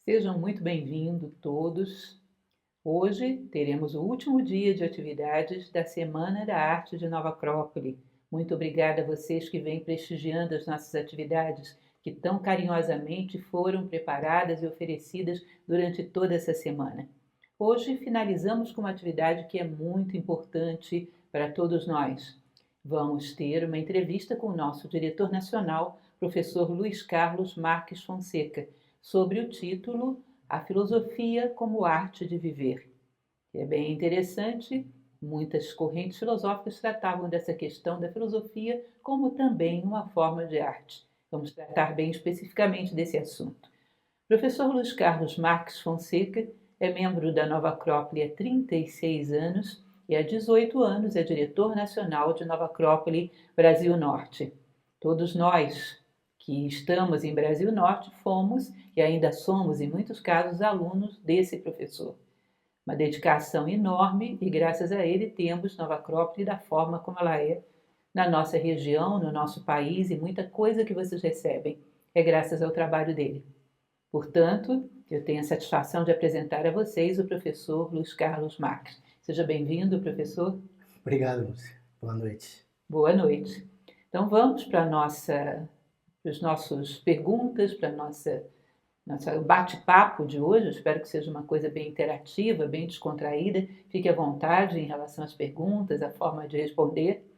Sejam muito bem-vindos todos. Hoje teremos o último dia de atividades da Semana da Arte de Nova Acrópole. Muito obrigada a vocês que vêm prestigiando as nossas atividades, que tão carinhosamente foram preparadas e oferecidas durante toda essa semana. Hoje finalizamos com uma atividade que é muito importante para todos nós. Vamos ter uma entrevista com o nosso diretor nacional, professor Luiz Carlos Marques Fonseca, sobre o título A Filosofia como Arte de Viver. É bem interessante, muitas correntes filosóficas tratavam dessa questão da filosofia como também uma forma de arte. Vamos tratar bem especificamente desse assunto. O professor Luiz Carlos Marques Fonseca é membro da Nova Acrópole há 36 anos e há 18 anos é diretor nacional de Nova Acrópole, Brasil Norte. Todos nós que estamos em Brasil Norte fomos e ainda somos, em muitos casos, alunos desse professor. Uma dedicação enorme e graças a ele temos Nova Acrópole da forma como ela é na nossa região, no nosso país, e muita coisa que vocês recebem é graças ao trabalho dele. Portanto, eu tenho a satisfação de apresentar a vocês o professor Luiz Carlos Marques. Seja bem-vindo, professor. Obrigado, Lúcia. Boa noite. Boa noite. Então vamos para as nossas perguntas, para nosso bate-papo de hoje. Eu espero que seja uma coisa bem interativa, bem descontraída. Fique à vontade em relação às perguntas, a forma de responder.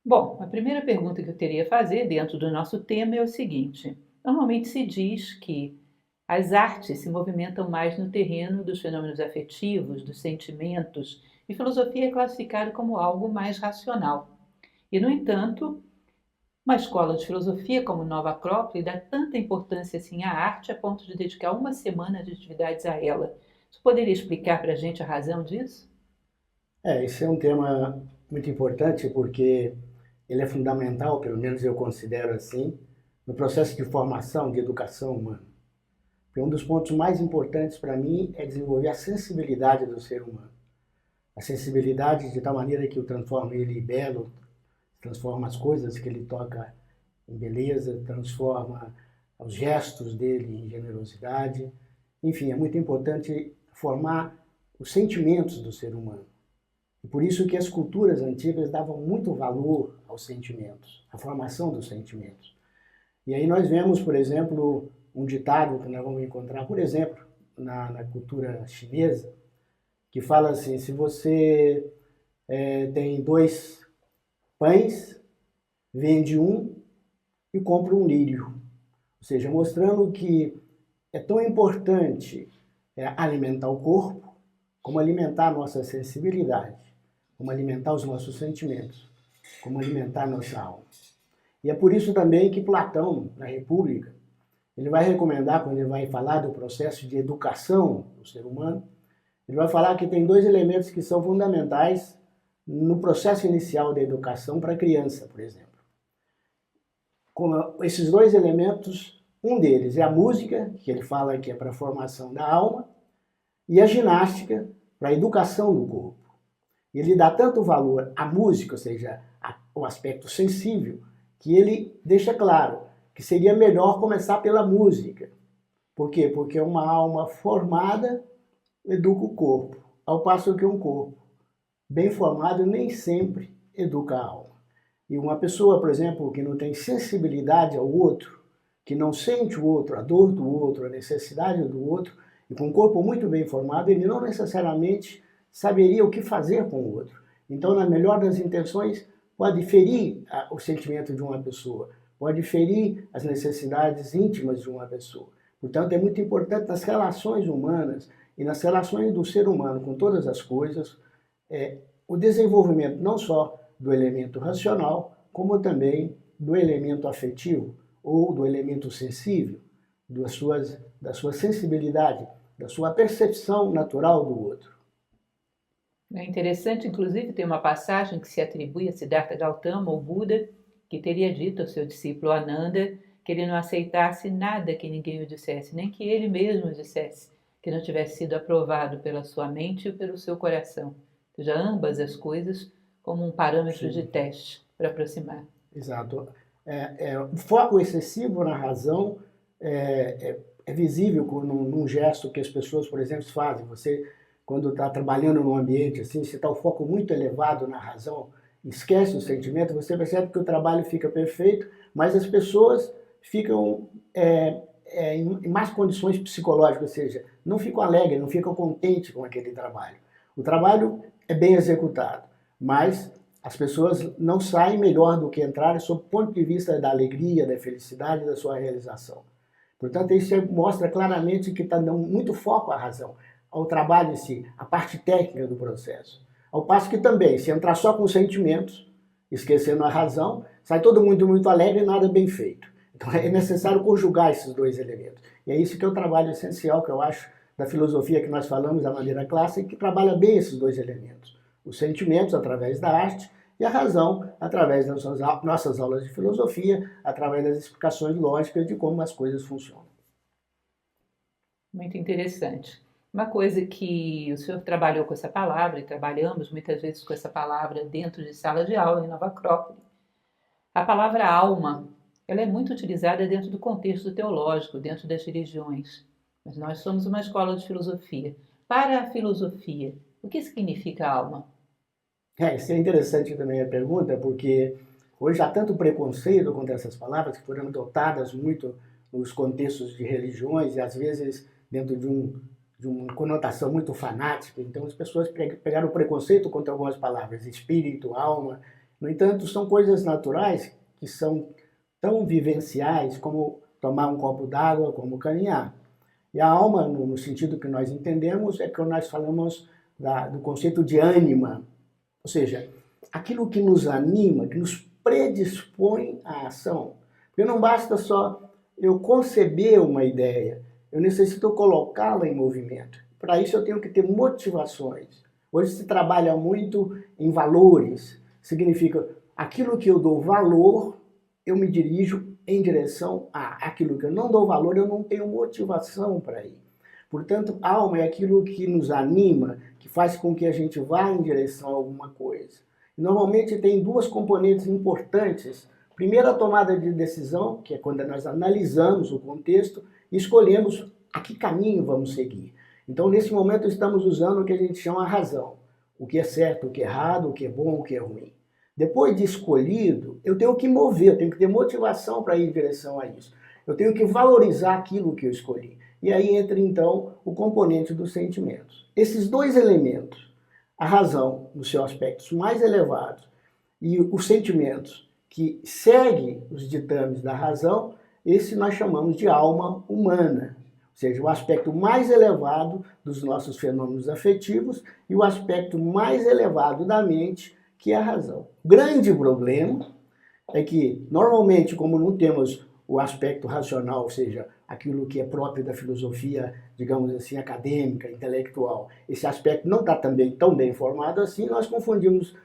Bom, a primeira pergunta que eu teria a fazer dentro do nosso tema é o seguinte: normalmente se diz que as artes se movimentam mais no terreno dos fenômenos afetivos, dos sentimentos, e filosofia é classificada como algo mais racional. E, no entanto, uma escola de filosofia como Nova Acrópole dá tanta importância assim à arte a ponto de dedicar uma semana de atividades a ela. Você poderia explicar para a gente a razão disso? Esse é um tema muito importante porque ele é fundamental, pelo menos eu considero assim, no processo de formação, de educação humana. Porque um dos pontos mais importantes para mim é desenvolver a sensibilidade do ser humano. A sensibilidade de tal maneira que o transforma ele em belo, transforma as coisas que ele toca em beleza, transforma os gestos dele em generosidade. Enfim, é muito importante formar os sentimentos do ser humano. E por isso que as culturas antigas davam muito valor aos sentimentos, à formação dos sentimentos. E aí nós vemos, por exemplo, um ditado que nós vamos encontrar, por exemplo, na cultura chinesa, que fala assim: se você tem 2 pães, vende um e compra um lírio. Ou seja, mostrando que é tão importante alimentar o corpo, como alimentar a nossa sensibilidade, como alimentar os nossos sentimentos, como alimentar a nossa alma. E é por isso também que Platão, na República, ele vai recomendar, quando ele vai falar do processo de educação do ser humano, ele vai falar que tem 2 elementos que são fundamentais no processo inicial da educação para a criança, por exemplo. Com esses 2 elementos, um deles é a música, que ele fala que é para a formação da alma, e a ginástica, para a educação do corpo. Ele dá tanto valor à música, ou seja, ao aspecto sensível, que ele deixa claro que seria melhor começar pela música. Por quê? Porque uma alma formada educa o corpo, ao passo que um corpo bem formado nem sempre educa a alma. E uma pessoa, por exemplo, que não tem sensibilidade ao outro, que não sente o outro, a dor do outro, a necessidade do outro, e com um corpo muito bem formado, ele não necessariamente saberia o que fazer com o outro. Então, na melhor das intenções, pode ferir o sentimento de uma pessoa, pode ferir as necessidades íntimas de uma pessoa. Portanto, é muito importante nas relações humanas e nas relações do ser humano com todas as coisas, o desenvolvimento não só do elemento racional, como também do elemento afetivo ou do elemento sensível, da sua sensibilidade, da sua percepção natural do outro. É interessante, inclusive, tem uma passagem que se atribui a Siddhartha Gautama, ou Buda, que teria dito ao seu discípulo Ananda que ele não aceitasse nada que ninguém o dissesse, nem que ele mesmo o dissesse, que não tivesse sido aprovado pela sua mente e pelo seu coração. Ou seja, ambas as coisas como um parâmetro de teste para aproximar. Exato. O foco excessivo na razão é visível num gesto que as pessoas, por exemplo, fazem. Você, quando está trabalhando num ambiente assim, se está o foco muito elevado na razão, esquece o sentimento, você percebe que o trabalho fica perfeito, mas as pessoas ficam em más condições psicológicas, ou seja, não ficam alegres, não ficam contentes com aquele trabalho. O trabalho é bem executado, mas as pessoas não saem melhor do que entraram sob o ponto de vista da alegria, da felicidade, da sua realização. Portanto, isso mostra claramente que está dando muito foco à razão, ao trabalho em si, à parte técnica do processo. Ao passo que também, se entrar só com sentimentos, esquecendo a razão, sai todo mundo muito alegre e nada bem feito. Então é necessário conjugar esses dois elementos. E é isso que é o trabalho essencial, que eu acho, da filosofia que nós falamos, da maneira clássica, que trabalha bem esses dois elementos. Os sentimentos, através da arte, e a razão, através das nossas aulas de filosofia, através das explicações lógicas de como as coisas funcionam. Muito interessante. Uma coisa que o senhor trabalhou com essa palavra, e trabalhamos muitas vezes com essa palavra dentro de sala de aula em Nova Acrópole, a palavra alma, ela é muito utilizada dentro do contexto teológico, dentro das religiões. Mas nós somos uma escola de filosofia. Para a filosofia, o que significa alma? Isso é interessante também a pergunta, porque hoje há tanto preconceito contra essas palavras que foram adotadas muito nos contextos de religiões e às vezes dentro de uma conotação muito fanática. Então as pessoas pegaram o preconceito contra algumas palavras, espírito, alma. No entanto, são coisas naturais que são tão vivenciais como tomar um copo d'água, como caminhar. E a alma, no sentido que nós entendemos, é que nós falamos do conceito de ânima, ou seja, aquilo que nos anima, que nos predispõe à ação. Porque não basta só eu conceber uma ideia, eu necessito colocá-la em movimento. Para isso eu tenho que ter motivações. Hoje se trabalha muito em valores, significa aquilo que eu dou valor, eu me dirijo em direção a aquilo que eu não dou valor, eu não tenho motivação para ir. Portanto, alma é aquilo que nos anima, que faz com que a gente vá em direção a alguma coisa. Normalmente tem duas componentes importantes. Primeiro, a tomada de decisão, que é quando nós analisamos o contexto e escolhemos a que caminho vamos seguir. Então, nesse momento, estamos usando o que a gente chama a razão. O que é certo, o que é errado, o que é bom, o que é ruim. Depois de escolhido, eu tenho que mover, eu tenho que ter motivação para ir em direção a isso. Eu tenho que valorizar aquilo que eu escolhi. E aí entra, então, o componente dos sentimentos. Esses dois elementos, a razão nos seus aspectos mais elevados e os sentimentos que seguem os ditames da razão, esse nós chamamos de alma humana. Ou seja, o aspecto mais elevado dos nossos fenômenos afetivos e o aspecto mais elevado da mente, que é a razão. O grande problema é que, normalmente, como não temos o aspecto racional, ou seja, aquilo que é próprio da filosofia, digamos assim, acadêmica, intelectual, esse aspecto não está também tão bem formado assim, nós confundimos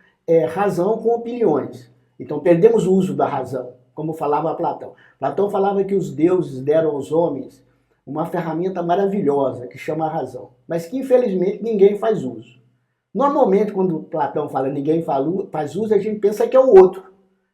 razão com opiniões. Então, perdemos o uso da razão, como falava Platão. Platão falava que os deuses deram aos homens uma ferramenta maravilhosa, que chama a razão, mas que, infelizmente, ninguém faz uso. Normalmente, quando Platão fala ninguém faz uso, a gente pensa que é o outro,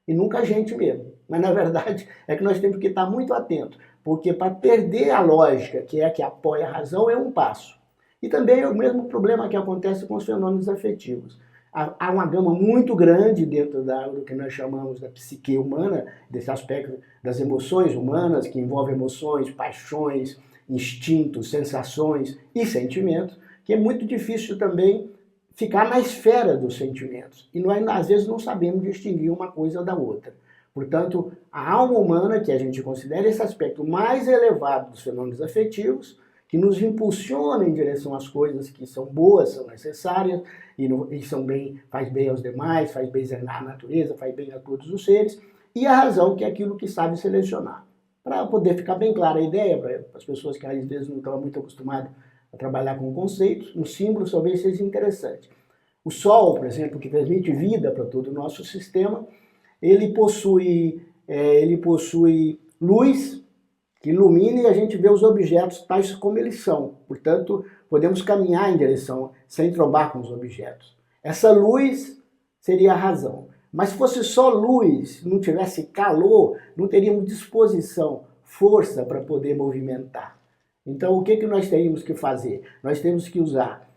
e nunca a gente mesmo. Mas, na verdade, é que nós temos que estar muito atentos, porque para perder a lógica, que é a que apoia a razão, é um passo. E também é o mesmo problema que acontece com os fenômenos afetivos. Há uma gama muito grande dentro do que nós chamamos da psique humana, desse aspecto das emoções humanas, que envolve emoções, paixões, instintos, sensações e sentimentos, que é muito difícil também ficar na esfera dos sentimentos. E nós, às vezes, não sabemos distinguir uma coisa da outra. Portanto, a alma humana, que a gente considera esse aspecto mais elevado dos fenômenos afetivos, que nos impulsiona em direção às coisas que são boas, são necessárias, e faz bem aos demais, faz bem à natureza, faz bem a todos os seres, e a razão, que é aquilo que sabe selecionar. Para poder ficar bem clara a ideia, para as pessoas que às vezes não estão muito acostumadas a trabalhar com conceitos, um símbolo talvez seja interessante. O Sol, por exemplo, que transmite vida para todo o nosso sistema, ele possui luz que ilumina e a gente vê os objetos tais como eles são. Portanto, podemos caminhar em direção, sem trombar com os objetos. Essa luz seria a razão. Mas se fosse só luz, não tivesse calor, não teríamos disposição, força para poder movimentar. Então, o que nós teríamos que fazer? Nós temos que usar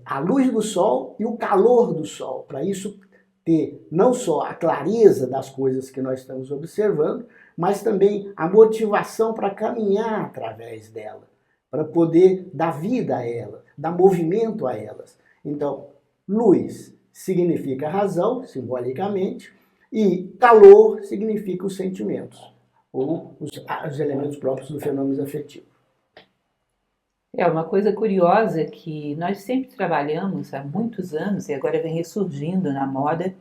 a luz do sol e o calor do sol, para isso ter não só a clareza das coisas que nós estamos observando, mas também a motivação para caminhar através dela, para poder dar vida a ela, dar movimento a elas. Então, luz significa razão, simbolicamente, e calor significa os sentimentos, ou os elementos próprios do fenômeno afetivo. É uma coisa curiosa que nós sempre trabalhamos há muitos anos e agora vem ressurgindo na moda,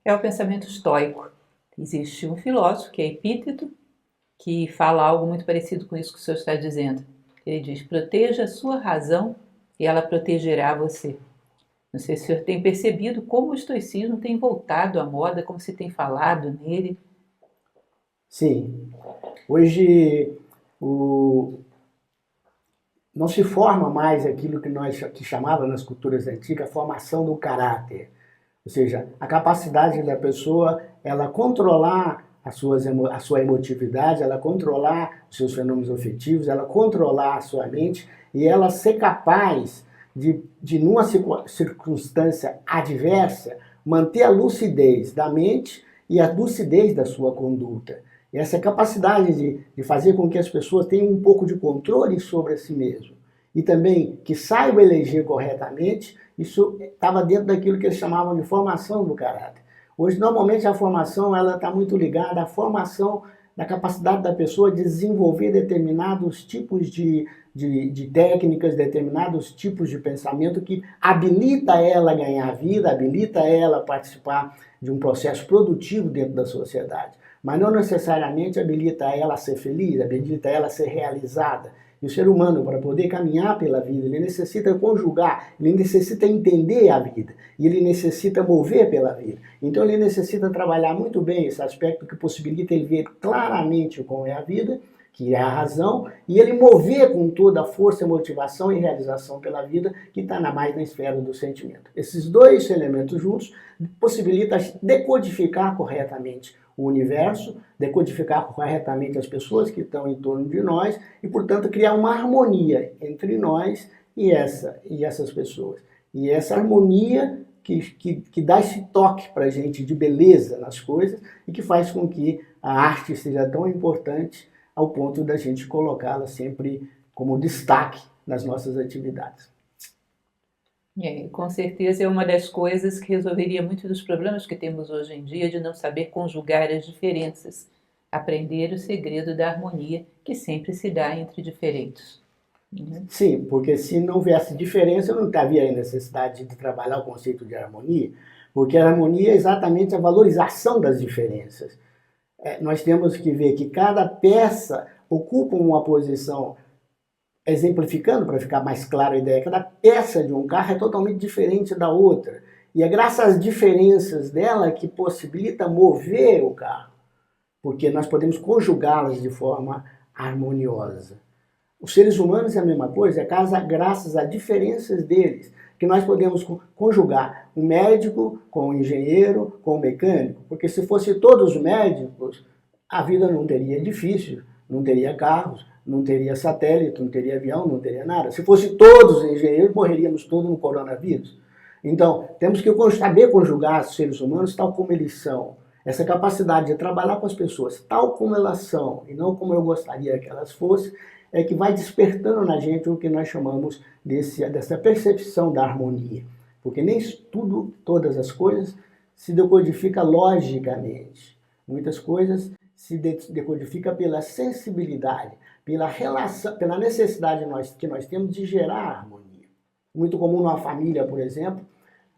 é o pensamento estoico. Existe um filósofo que é Epíteto, que fala algo muito parecido com isso que o senhor está dizendo. Ele diz, proteja a sua razão e ela protegerá você. Não sei se o senhor tem percebido como o estoicismo tem voltado à moda, como se tem falado nele. Sim. Hoje não se forma mais aquilo que nós chamávamos nas culturas antigas a formação do caráter. Ou seja, a capacidade da pessoa ela controlar a sua emotividade, ela controlar os seus fenômenos afetivos, ela controlar a sua mente e ela ser capaz de numa circunstância adversa, manter a lucidez da mente e a lucidez da sua conduta. E essa capacidade de fazer com que as pessoas tenham um pouco de controle sobre si mesmo e também que saibam eleger corretamente, isso estava dentro daquilo que eles chamavam de formação do caráter. Hoje, normalmente, a formação está muito ligada à formação da capacidade da pessoa de desenvolver determinados tipos de técnicas, determinados tipos de pensamento que habilita ela a ganhar vida, habilita ela a participar de um processo produtivo dentro da sociedade. Mas não necessariamente habilita ela a ser feliz, habilita ela a ser realizada. E o ser humano, para poder caminhar pela vida, ele necessita conjugar, ele necessita entender a vida, e ele necessita mover pela vida. Então ele necessita trabalhar muito bem esse aspecto que possibilita ele ver claramente como é a vida, que é a razão, e ele mover com toda a força, motivação e realização pela vida, que está mais na esfera do sentimento. Esses dois elementos juntos possibilitam decodificar corretamente o universo, decodificar corretamente as pessoas que estão em torno de nós e, portanto, criar uma harmonia entre nós e essas pessoas. E essa harmonia que dá esse toque para a gente de beleza nas coisas e que faz com que a arte seja tão importante ao ponto da gente colocá-la sempre como destaque nas nossas atividades. Com certeza é uma das coisas que resolveria muitos dos problemas que temos hoje em dia de não saber conjugar as diferenças, aprender o segredo da harmonia que sempre se dá entre diferentes. Sim, porque se não houvesse diferença, não havia necessidade de trabalhar o conceito de harmonia, porque a harmonia é exatamente a valorização das diferenças. Nós temos que ver que cada peça ocupa uma posição. Exemplificando, para ficar mais clara a ideia, cada peça de um carro é totalmente diferente da outra. E é graças às diferenças dela que possibilita mover o carro, porque nós podemos conjugá-las de forma harmoniosa. Os seres humanos é a mesma coisa, é graças às diferenças deles que nós podemos conjugar o médico com o engenheiro, com o mecânico, porque se fosse todos médicos, a vida não teria edifício, não teria carros, não teria satélite, não teria avião, não teria nada. Se fosse todos engenheiros, morreríamos todos no coronavírus. Então, temos que saber conjugar os seres humanos tal como eles são. Essa capacidade de trabalhar com as pessoas tal como elas são, e não como eu gostaria que elas fossem, é que vai despertando na gente o que nós chamamos dessa percepção da harmonia. Porque nem todas as coisas se decodifica logicamente. Muitas coisas se decodifica pela sensibilidade, pela relação, pela necessidade que nós temos de gerar harmonia. Muito comum numa família, por exemplo,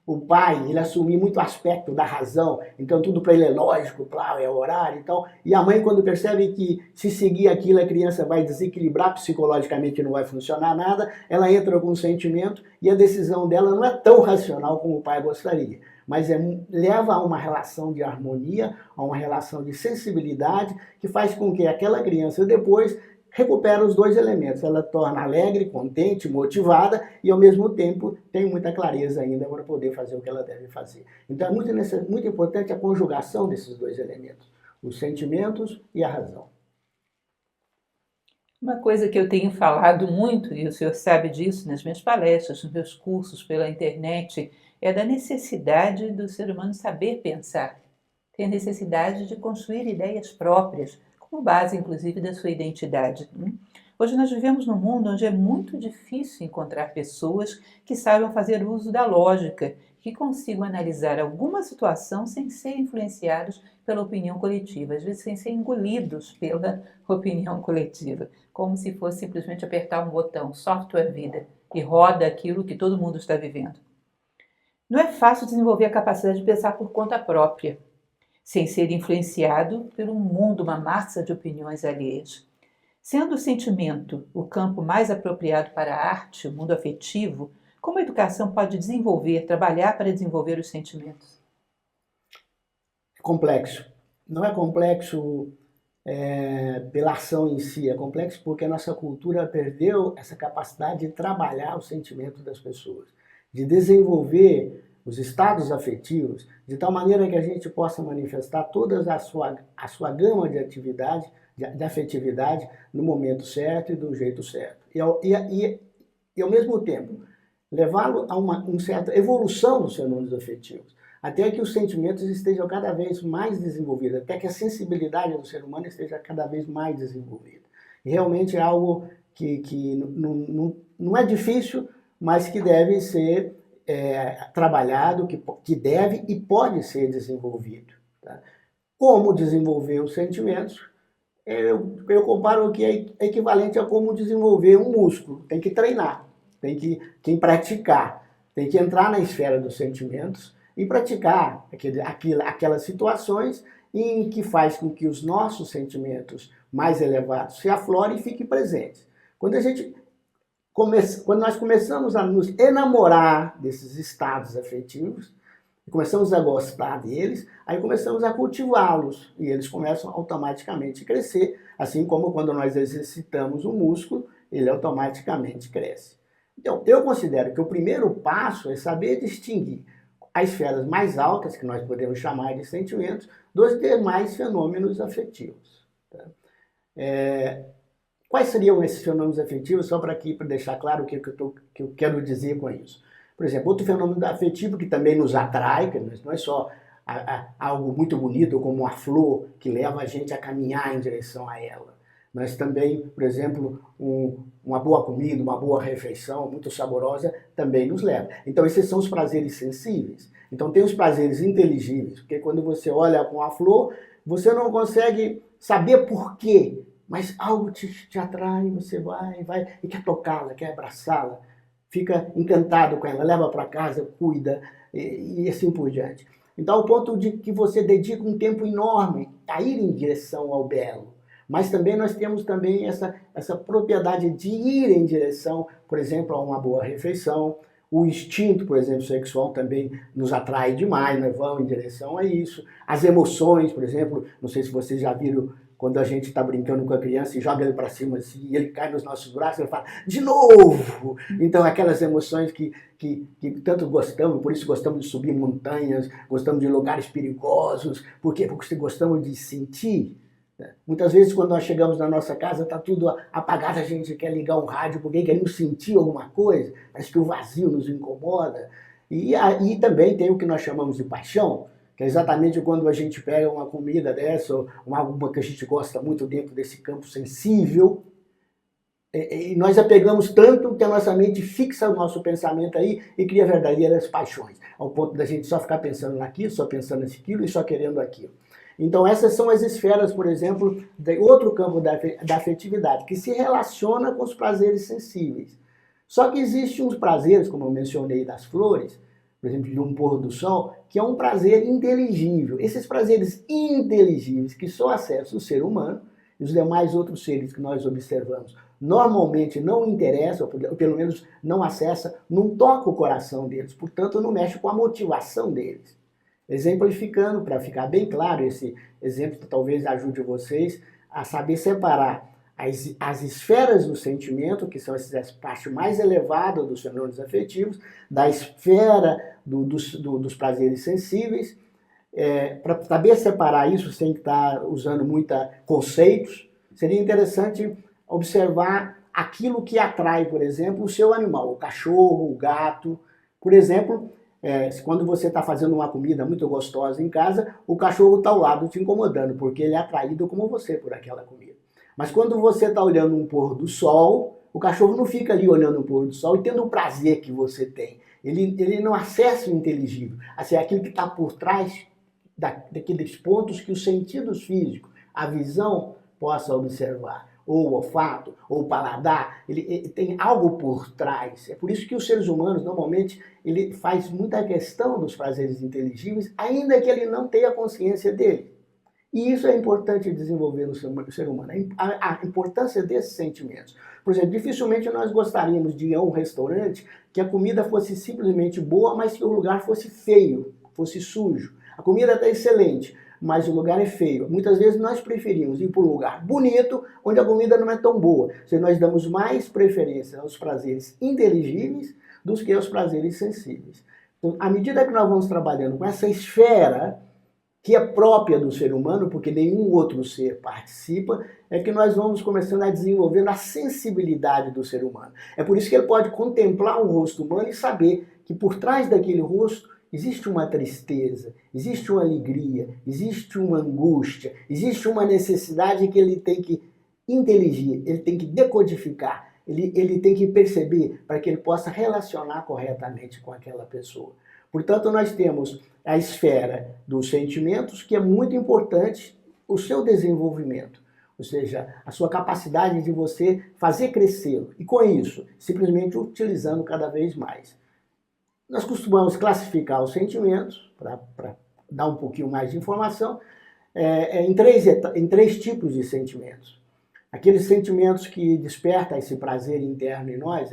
o pai, ele assumir muito aspecto da razão, então tudo para ele é lógico, claro, é horário e tal. E a mãe, quando percebe que se seguir aquilo a criança vai desequilibrar psicologicamente e não vai funcionar nada, ela entra com um sentimento e a decisão dela não é tão racional como o pai gostaria. Mas leva a uma relação de harmonia, a uma relação de sensibilidade, que faz com que aquela criança depois recupera os dois elementos. Ela torna alegre, contente, motivada e, ao mesmo tempo, tem muita clareza ainda para poder fazer o que ela deve fazer. Então, é muito importante a conjugação desses dois elementos, os sentimentos e a razão. Uma coisa que eu tenho falado muito, e o senhor sabe disso nas minhas palestras, nos meus cursos pela internet, é da necessidade do ser humano saber pensar, ter necessidade de construir ideias próprias, como base, inclusive, da sua identidade. Hoje nós vivemos num mundo onde é muito difícil encontrar pessoas que saibam fazer uso da lógica, que consigam analisar alguma situação sem ser influenciados pela opinião coletiva, às vezes sem ser engolidos pela opinião coletiva, como se fosse simplesmente apertar um botão, software vida, e roda aquilo que todo mundo está vivendo. Não é fácil desenvolver a capacidade de pensar por conta própria, sem ser influenciado por um mundo, uma massa de opiniões alheias. Sendo o sentimento o campo mais apropriado para a arte, o mundo afetivo, como a educação pode desenvolver, trabalhar para desenvolver os sentimentos? É complexo. Não é complexo pela ação em si, é complexo porque a nossa cultura perdeu essa capacidade de trabalhar os sentimentos das pessoas, de desenvolver os estados afetivos, de tal maneira que a gente possa manifestar toda a sua gama de atividade, de afetividade, no momento certo e do jeito certo. E ao mesmo tempo, levá-lo a uma certa evolução dos fenômenos afetivos, até que os sentimentos estejam cada vez mais desenvolvidos, até que a sensibilidade do ser humano esteja cada vez mais desenvolvida. E realmente é algo que não é difícil, mas que deve ser trabalhado, que deve e pode ser desenvolvido. Tá? Como desenvolver os sentimentos? Eu comparo que é equivalente a como desenvolver um músculo. Tem que treinar, tem que praticar, tem que entrar na esfera dos sentimentos e praticar aquelas situações em que faz com que os nossos sentimentos mais elevados se aflorem e fiquem presentes. Quando nós começamos a nos enamorar desses estados afetivos, começamos a gostar deles, aí começamos a cultivá-los e eles começam automaticamente a crescer, assim como quando nós exercitamos o músculo, ele automaticamente cresce. Então, eu considero que o primeiro passo é saber distinguir as esferas mais altas, que nós podemos chamar de sentimentos, dos demais fenômenos afetivos. Tá? Quais seriam esses fenômenos afetivos? Só para deixar claro o que eu quero dizer com isso. Por exemplo, outro fenômeno afetivo que também nos atrai, que não é só algo muito bonito como uma flor que leva a gente a caminhar em direção a ela, mas também, por exemplo, uma boa comida, uma boa refeição, muito saborosa, também nos leva. Então esses são os prazeres sensíveis. Então tem os prazeres inteligíveis, porque quando você olha com a flor, você não consegue saber por quê, mas algo te atrai, você vai e quer tocá-la, quer abraçá-la, fica encantado com ela, leva para casa, cuida e assim por diante. Então, ao ponto de que você dedica um tempo enorme a ir em direção ao belo. Mas também nós temos também essa propriedade de ir em direção, por exemplo, a uma boa refeição. O instinto, por exemplo, sexual também nos atrai demais, nós vamos em direção a isso. As emoções, por exemplo, não sei se vocês já viram quando a gente está brincando com a criança e joga ele para cima assim, e ele cai nos nossos braços, ele fala, de novo! Então, aquelas emoções que tanto gostamos, por isso gostamos de subir montanhas, gostamos de lugares perigosos, por quê? Porque gostamos de sentir. Muitas vezes, quando nós chegamos na nossa casa, está tudo apagado, a gente quer ligar um rádio porque queremos sentir alguma coisa, parece que o vazio nos incomoda. E aí também tem o que nós chamamos de paixão, que é exatamente quando a gente pega uma comida dessa, ou alguma que a gente gosta muito dentro desse campo sensível, e nós apegamos tanto que a nossa mente fixa o nosso pensamento aí e cria verdadeiras paixões, ao ponto da gente só ficar pensando naquilo, só pensando naquilo e só querendo aquilo. Então essas são as esferas, por exemplo, de outro campo da afetividade, que se relaciona com os prazeres sensíveis. Só que existem uns prazeres, como eu mencionei das flores, por exemplo, de um pôr do sol, que é um prazer inteligível. Esses prazeres inteligíveis que só acessa o ser humano e os demais outros seres que nós observamos normalmente não interessam, ou pelo menos não acessa, não toca o coração deles, portanto não mexe com a motivação deles. Exemplificando, para ficar bem claro, esse exemplo que talvez ajude vocês a saber separar as esferas do sentimento, que são essas partes mais elevadas dos fenômenos afetivos, da esfera dos prazeres sensíveis, para saber separar isso sem estar usando muitos conceitos, seria interessante observar aquilo que atrai, por exemplo, o seu animal, o cachorro, o gato. Por exemplo, quando você está fazendo uma comida muito gostosa em casa, o cachorro está ao lado te incomodando, porque ele é atraído como você por aquela comida. Mas quando você está olhando um pôr do sol, o cachorro não fica ali olhando o pôr do sol e tendo o prazer que você tem. Ele não acessa o inteligível, assim, aquilo que está por trás daqueles pontos que os sentidos físicos, a visão, possa observar. Ou o olfato, ou o paladar, ele tem algo por trás. É por isso que os seres humanos, normalmente, ele faz muita questão dos prazeres inteligíveis, ainda que ele não tenha consciência dele. E isso é importante desenvolver no ser humano, a importância desses sentimentos. Por exemplo, dificilmente nós gostaríamos de ir a um restaurante que a comida fosse simplesmente boa, mas que o lugar fosse feio, fosse sujo. A comida está excelente, mas o lugar é feio. Muitas vezes nós preferimos ir para um lugar bonito, onde a comida não é tão boa. Ou nós damos mais preferência aos prazeres inteligíveis do que aos prazeres sensíveis. Então, à medida que nós vamos trabalhando com essa esfera que é própria do ser humano, porque nenhum outro ser participa, é que nós vamos começando a desenvolver a sensibilidade do ser humano. É por isso que ele pode contemplar um rosto humano e saber que por trás daquele rosto existe uma tristeza, existe uma alegria, existe uma angústia, existe uma necessidade que ele tem que inteligir, ele tem que decodificar, ele tem que perceber para que ele possa relacionar corretamente com aquela pessoa. Portanto, nós temos a esfera dos sentimentos, que é muito importante o seu desenvolvimento, ou seja, a sua capacidade de você fazer crescê-lo. E com isso, simplesmente utilizando cada vez mais. Nós costumamos classificar os sentimentos, para dar um pouquinho mais de informação, em três tipos de sentimentos. Aqueles sentimentos que despertam esse prazer interno em nós,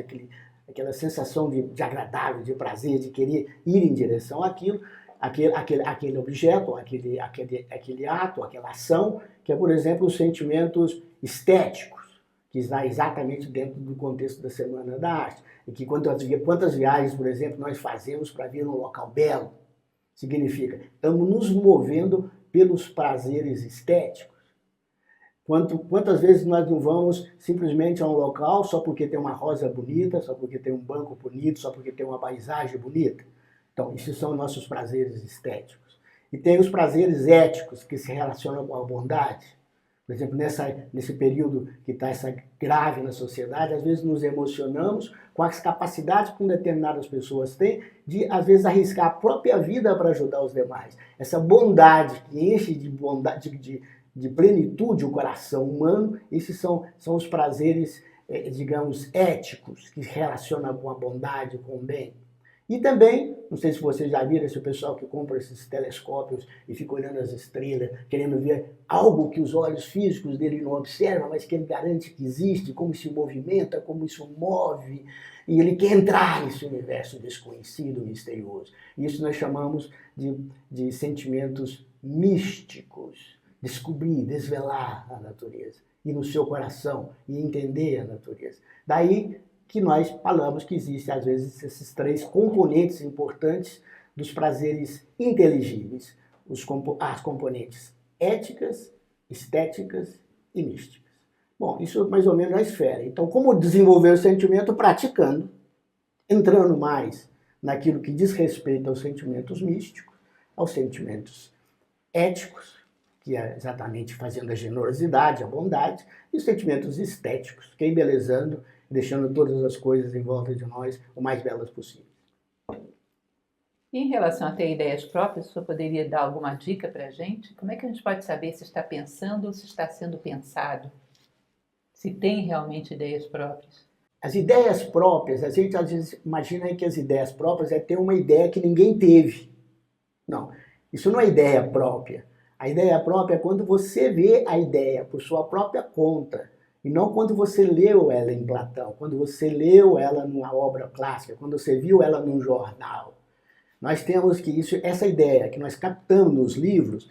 aquela sensação de agradável, de prazer, de querer ir em direção àquilo, aquele objeto, aquele ato, aquela ação, que é, por exemplo, os sentimentos estéticos, que está exatamente dentro do contexto da Semana da Arte. E que quantas viagens, por exemplo, nós fazemos para vir num local belo, significa, estamos nos movendo pelos prazeres estéticos. Quantas vezes nós não vamos simplesmente a um local só porque tem uma rosa bonita, só porque tem um banco bonito, só porque tem uma paisagem bonita? Então, esses são nossos prazeres estéticos. E tem os prazeres éticos, que se relacionam com a bondade. Por exemplo, nesse período que está essa grave na sociedade, às vezes nos emocionamos com as capacidades que determinadas pessoas têm de, às vezes, arriscar a própria vida para ajudar os demais. Essa bondade que enche de plenitude o coração humano, esses são os prazeres, digamos, éticos, que se relacionam com a bondade, com o bem. E também, não sei se vocês já viram esse pessoal que compra esses telescópios e fica olhando as estrelas, querendo ver algo que os olhos físicos dele não observam, mas que ele garante que existe, como se movimenta, como isso move, e ele quer entrar nesse universo desconhecido, misterioso. Isso nós chamamos de sentimentos místicos. Descobrir, desvelar a natureza, ir no seu coração e entender a natureza. Daí que nós falamos que existem, às vezes, esses três componentes importantes dos prazeres inteligíveis, as componentes éticas, estéticas e místicas. Bom, isso mais ou menos é a esfera. Então, como desenvolver o sentimento? Praticando, entrando mais naquilo que diz respeito aos sentimentos místicos, aos sentimentos éticos, que é exatamente fazendo a generosidade, a bondade, e os sentimentos estéticos, que é embelezando, deixando todas as coisas em volta de nós o mais belas possível. E em relação a ter ideias próprias, o senhor poderia dar alguma dica para a gente? Como é que a gente pode saber se está pensando ou se está sendo pensado? Se tem realmente ideias próprias? As ideias próprias, a gente às vezes imagina que as ideias próprias é ter uma ideia que ninguém teve. Não, isso não é ideia própria. A ideia própria é quando você vê a ideia por sua própria conta, e não quando você leu ela em Platão, quando você leu ela numa obra clássica, quando você viu ela num jornal. Nós temos que essa ideia que nós captamos nos livros,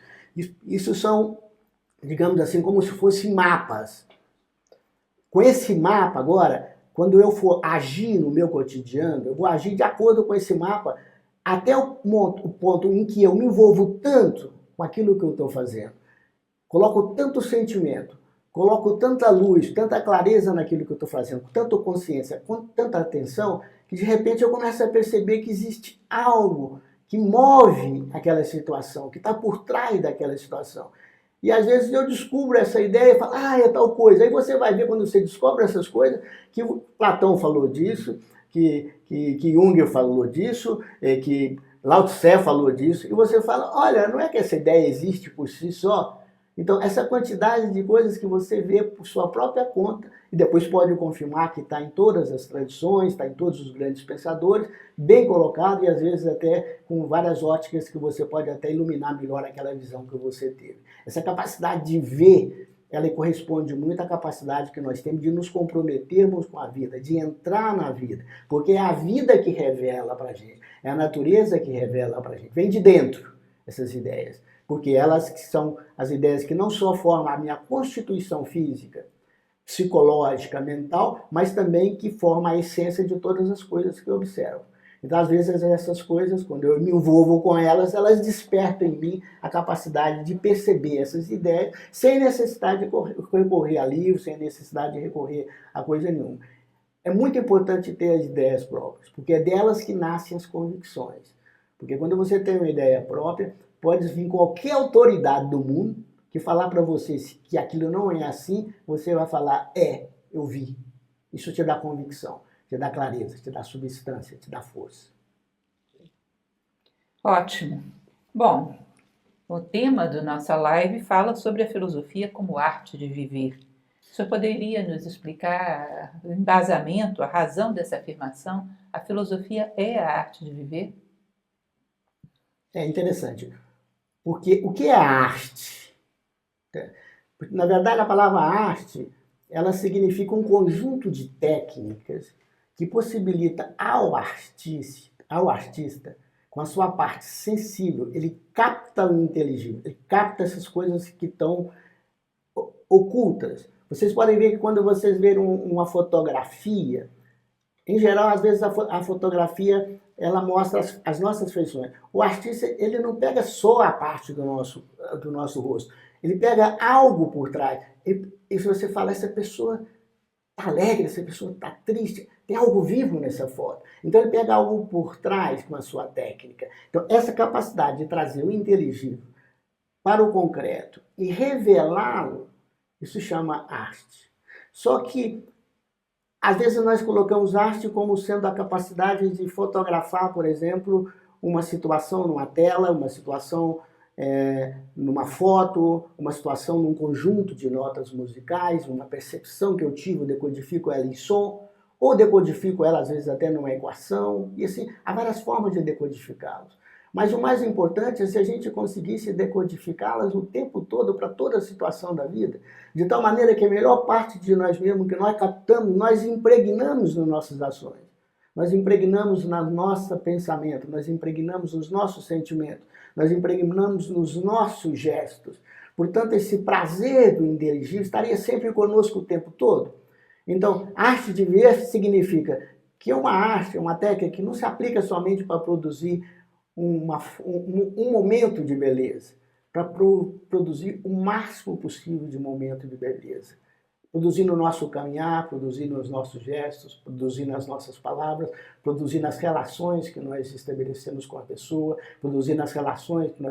isso são, digamos assim, como se fossem mapas. Com esse mapa agora, quando eu for agir no meu cotidiano, eu vou agir de acordo com esse mapa até o ponto em que eu me envolvo tanto com aquilo que eu estou fazendo. Coloco tanto sentimento, coloco tanta luz, tanta clareza naquilo que eu estou fazendo, com tanta consciência, com tanta atenção, que de repente eu começo a perceber que existe algo que move aquela situação, que está por trás daquela situação. E às vezes eu descubro essa ideia e falo, é tal coisa. Aí você vai ver, quando você descobre essas coisas, que Platão falou disso, que Jung falou disso, que Lao Tse falou disso, e você fala, olha, não é que essa ideia existe por si só. Então, essa quantidade de coisas que você vê por sua própria conta, e depois pode confirmar que está em todas as tradições, está em todos os grandes pensadores, bem colocado e às vezes até com várias óticas que você pode até iluminar melhor aquela visão que você teve. Essa capacidade de ver, ela corresponde muito à capacidade que nós temos de nos comprometermos com a vida, de entrar na vida, porque é a vida que revela para a gente, é a natureza que revela para a gente, vem de dentro essas ideias. Porque elas que são as ideias que não só formam a minha constituição física, psicológica, mental, mas também que formam a essência de todas as coisas que eu observo. Então, às vezes, essas coisas, quando eu me envolvo com elas, elas despertam em mim a capacidade de perceber essas ideias sem necessidade de recorrer a livros, sem necessidade de recorrer a coisa nenhuma. É muito importante ter as ideias próprias, porque é delas que nascem as convicções. Porque quando você tem uma ideia própria, pode vir qualquer autoridade do mundo que falar para você que aquilo não é assim, você vai falar, eu vi. Isso te dá convicção, te dá clareza, te dá substância, te dá força. Ótimo. Bom, o tema da nossa live fala sobre a filosofia como arte de viver. O senhor poderia nos explicar o embasamento, a razão dessa afirmação? A filosofia é a arte de viver? É interessante. Porque o que é arte? Porque, na verdade, a palavra arte, ela significa um conjunto de técnicas que possibilita ao artista, com a sua parte sensível, ele capta o inteligível, ele capta essas coisas que estão ocultas. Vocês podem ver que quando vocês verem uma fotografia, em geral, às vezes a fotografia ela mostra as nossas feições. O artista ele não pega só a parte do nosso rosto, ele pega algo por trás. E se você fala, essa pessoa está alegre, essa pessoa está triste, tem algo vivo nessa foto. Então ele pega algo por trás com a sua técnica. Então essa capacidade de trazer o inteligível para o concreto e revelá-lo, isso chama arte. Só que às vezes nós colocamos arte como sendo a capacidade de fotografar, por exemplo, uma situação numa tela, uma situação numa foto, uma situação num conjunto de notas musicais, uma percepção que eu tive, eu decodifico ela em som, ou decodifico ela às vezes até numa equação, e assim, há várias formas de decodificá-los. Mas o mais importante é se a gente conseguisse decodificá-las o tempo todo para toda a situação da vida, de tal maneira que a melhor parte de nós mesmos que nós captamos, nós impregnamos nas nossas ações, nós impregnamos no nosso pensamento, nós impregnamos nos nossos sentimentos, nós impregnamos nos nossos gestos. Portanto, esse prazer do inteligível estaria sempre conosco o tempo todo. Então, arte de ver significa que é uma arte, uma técnica que não se aplica somente para produzir um momento de beleza, para produzir o máximo possível de momento de beleza. Produzir no nosso caminhar, produzir nos nossos gestos, produzir nas nossas palavras, produzir nas relações que nós estabelecemos com a pessoa, produzir nas relações que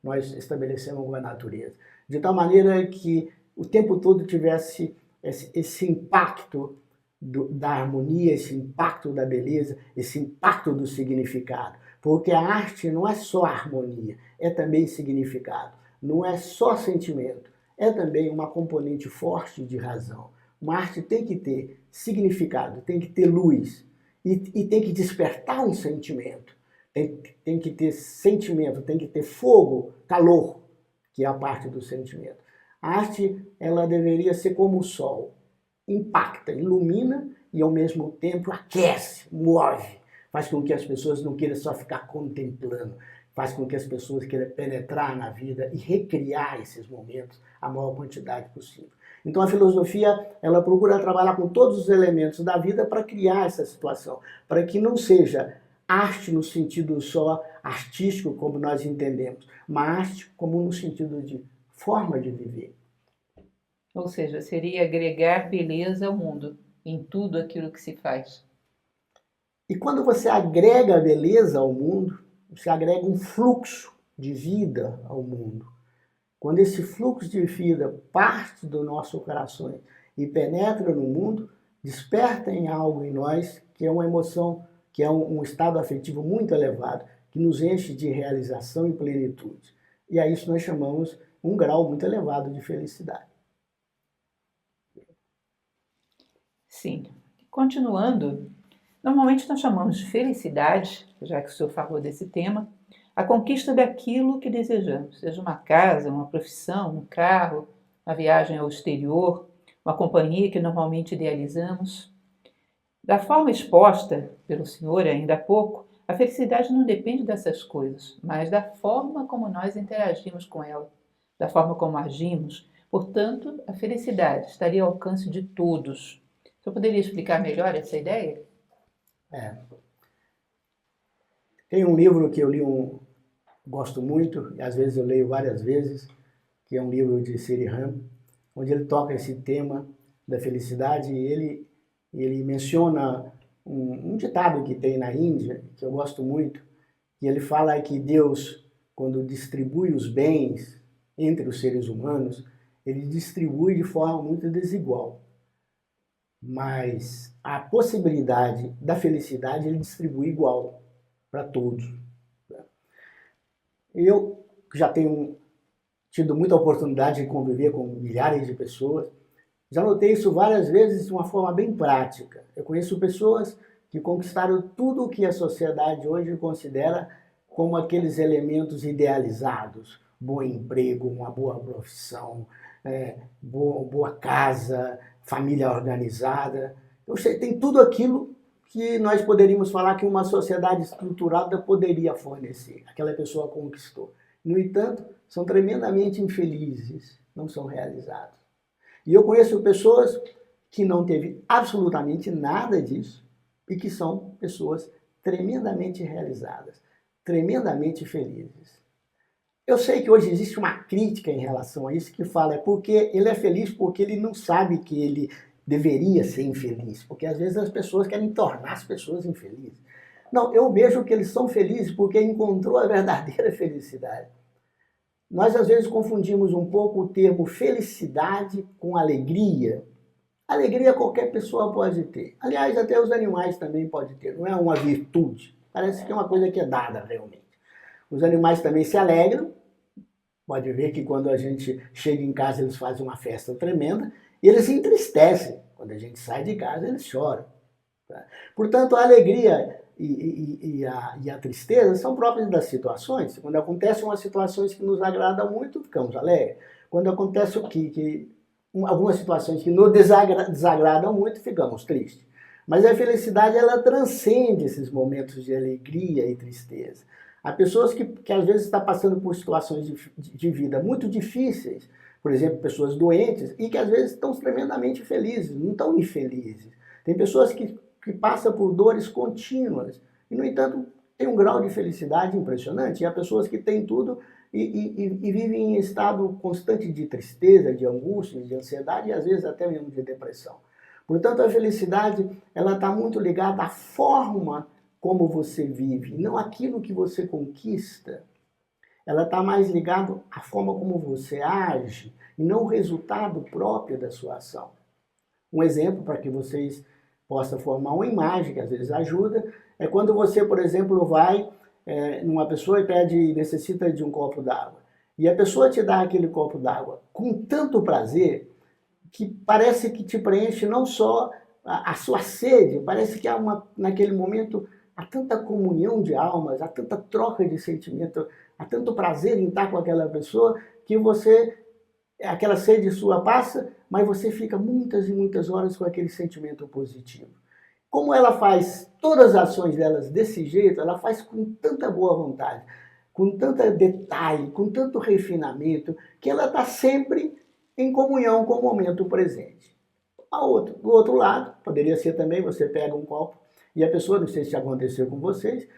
nós estabelecemos com a natureza. De tal maneira que o tempo todo tivesse esse impacto da harmonia, esse impacto da beleza, esse impacto do significado. Porque a arte não é só harmonia, é também significado. Não é só sentimento, é também uma componente forte de razão. Uma arte tem que ter significado, tem que ter luz e tem que despertar um sentimento. Tem que ter sentimento, tem que ter fogo, calor, que é a parte do sentimento. A arte, ela deveria ser como o sol. Impacta, ilumina e ao mesmo tempo aquece, move. Faz com que as pessoas não queiram só ficar contemplando, faz com que as pessoas queiram penetrar na vida e recriar esses momentos a maior quantidade possível. Então a filosofia, ela procura trabalhar com todos os elementos da vida para criar essa situação, para que não seja arte no sentido só artístico, como nós entendemos, mas arte como no sentido de forma de viver. Ou seja, seria agregar beleza ao mundo, em tudo aquilo que se faz. E quando você agrega a beleza ao mundo, você agrega um fluxo de vida ao mundo. Quando esse fluxo de vida parte do nosso coração e penetra no mundo, desperta em algo em nós que é uma emoção, que é um estado afetivo muito elevado, que nos enche de realização e plenitude. E a isso nós chamamos um grau muito elevado de felicidade. Sim. Continuando, normalmente nós chamamos de felicidade, já que o senhor falou desse tema, a conquista daquilo que desejamos, seja uma casa, uma profissão, um carro, uma viagem ao exterior, uma companhia que normalmente idealizamos. Da forma exposta pelo senhor ainda há pouco, a felicidade não depende dessas coisas, mas da forma como nós interagimos com ela, da forma como agimos. Portanto, a felicidade estaria ao alcance de todos. O senhor poderia explicar melhor essa ideia? Tem um livro que eu li, gosto muito, e às vezes eu leio várias vezes, que é um livro de Sri Ram, onde ele toca esse tema da felicidade e ele menciona um ditado que tem na Índia, que eu gosto muito, que ele fala que Deus, quando distribui os bens entre os seres humanos, ele distribui de forma muito desigual. Mas a possibilidade da felicidade ele distribui igual para todos. Eu já tenho tido muita oportunidade de conviver com milhares de pessoas, já notei isso várias vezes de uma forma bem prática. Eu conheço pessoas que conquistaram tudo o que a sociedade hoje considera como aqueles elementos idealizados. Bom emprego, uma boa profissão, boa casa, família organizada. Eu sei, tem tudo aquilo que nós poderíamos falar que uma sociedade estruturada poderia fornecer. Aquela pessoa conquistou. No entanto, são tremendamente infelizes, não são realizados. E eu conheço pessoas que não teve absolutamente nada disso e que são pessoas tremendamente realizadas, tremendamente felizes. Eu sei que hoje existe uma crítica em relação a isso que fala porque ele é feliz porque ele não sabe que ele deveria ser infeliz, porque às vezes as pessoas querem tornar as pessoas infelizes. Não, eu vejo que eles são felizes porque encontrou a verdadeira felicidade. Nós, às vezes, confundimos um pouco o termo felicidade com alegria. Alegria qualquer pessoa pode ter. Aliás, até os animais também podem ter. Não é uma virtude. Parece que é uma coisa que é dada, realmente. Os animais também se alegram. Pode ver que quando a gente chega em casa, eles fazem uma festa tremenda. E eles se entristecem. Quando a gente sai de casa, eles choram. Tá? Portanto, a alegria e a tristeza são próprias das situações. Quando acontecem umas situações que nos agradam muito, ficamos alegres. Quando acontece algumas situações que nos desagradam muito, ficamos tristes. Mas a felicidade, ela transcende esses momentos de alegria e tristeza. Há pessoas que às vezes estão passando por situações de vida muito difíceis, por exemplo, pessoas doentes, e que às vezes estão tremendamente felizes, não estão infelizes. Tem pessoas que passam por dores contínuas e, no entanto, tem um grau de felicidade impressionante. E há pessoas que têm tudo e vivem em estado constante de tristeza, de angústia, de ansiedade e às vezes até mesmo de depressão. Portanto, a felicidade ela está muito ligada à forma como você vive, não aquilo que você conquista. Ela está mais ligada à forma como você age e não o resultado próprio da sua ação. Um exemplo para que vocês possam formar uma imagem, que às vezes ajuda, é quando você, por exemplo, vai numa pessoa e necessita de um copo d'água. E a pessoa te dá aquele copo d'água com tanto prazer que parece que te preenche não só a sua sede, parece que naquele momento há tanta comunhão de almas, há tanta troca de sentimento, há tanto prazer em estar com aquela pessoa que aquela sede sua passa, mas você fica muitas e muitas horas com aquele sentimento positivo. Como ela faz todas as ações delas desse jeito, ela faz com tanta boa vontade, com tanto detalhe, com tanto refinamento, que ela está sempre em comunhão com o momento presente. Do outro lado, poderia ser também, você pega um copo e a pessoa, não sei se já aconteceu com vocês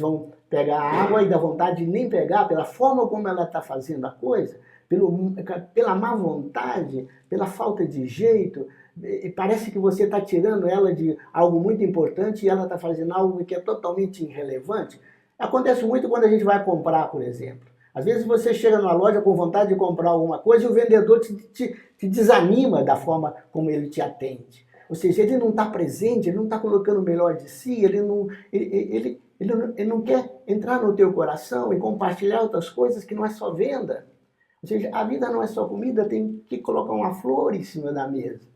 vão pegar a água e dá vontade de nem pegar, pela forma como ela está fazendo a coisa, pela má vontade, pela falta de jeito. E parece que você está tirando ela de algo muito importante e ela está fazendo algo que é totalmente irrelevante. Acontece muito quando a gente vai comprar, por exemplo. Às vezes você chega numa loja com vontade de comprar alguma coisa e o vendedor te desanima da forma como ele te atende. Ou seja, ele não está presente, ele não está colocando o melhor de si, ele não quer entrar no teu coração e compartilhar outras coisas que não é só venda. Ou seja, a vida não é só comida, tem que colocar uma flor em cima da mesa.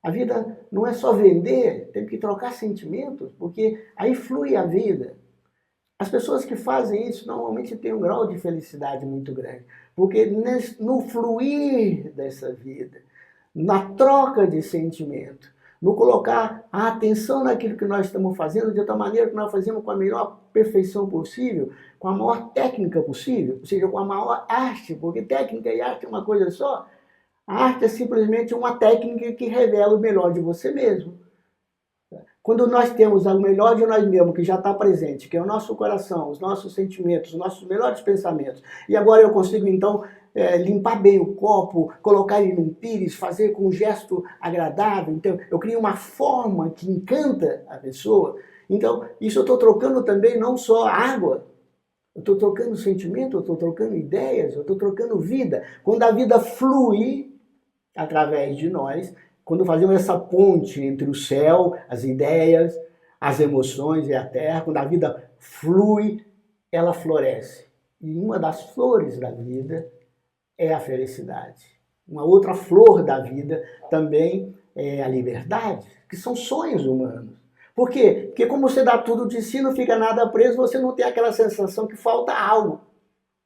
A vida não é só vender, tem que trocar sentimentos, porque aí flui a vida. As pessoas que fazem isso normalmente têm um grau de felicidade muito grande, porque no fluir dessa vida, na troca de sentimento, no colocar a atenção naquilo que nós estamos fazendo de outra maneira que nós fazemos com a melhor perfeição possível, com a maior técnica possível, ou seja, com a maior arte, porque técnica e arte é uma coisa só. A arte é simplesmente uma técnica que revela o melhor de você mesmo. Quando nós temos o melhor de nós mesmos, que já está presente, que é o nosso coração, os nossos sentimentos, os nossos melhores pensamentos, e agora eu consigo então limpar bem o copo, colocar ele num pires, fazer com um gesto agradável, então eu crio uma forma que encanta a pessoa. Então, isso eu estou trocando também não só água, eu estou trocando sentimento, eu estou trocando ideias, eu estou trocando vida. Quando a vida flui através de nós, quando fazemos essa ponte entre o céu, as ideias, as emoções e a terra, quando a vida flui, ela floresce. E uma das flores da vida é a felicidade. Uma outra flor da vida também é a liberdade, que são sonhos humanos. Por quê? Porque como você dá tudo de si, não fica nada preso, você não tem aquela sensação que falta algo.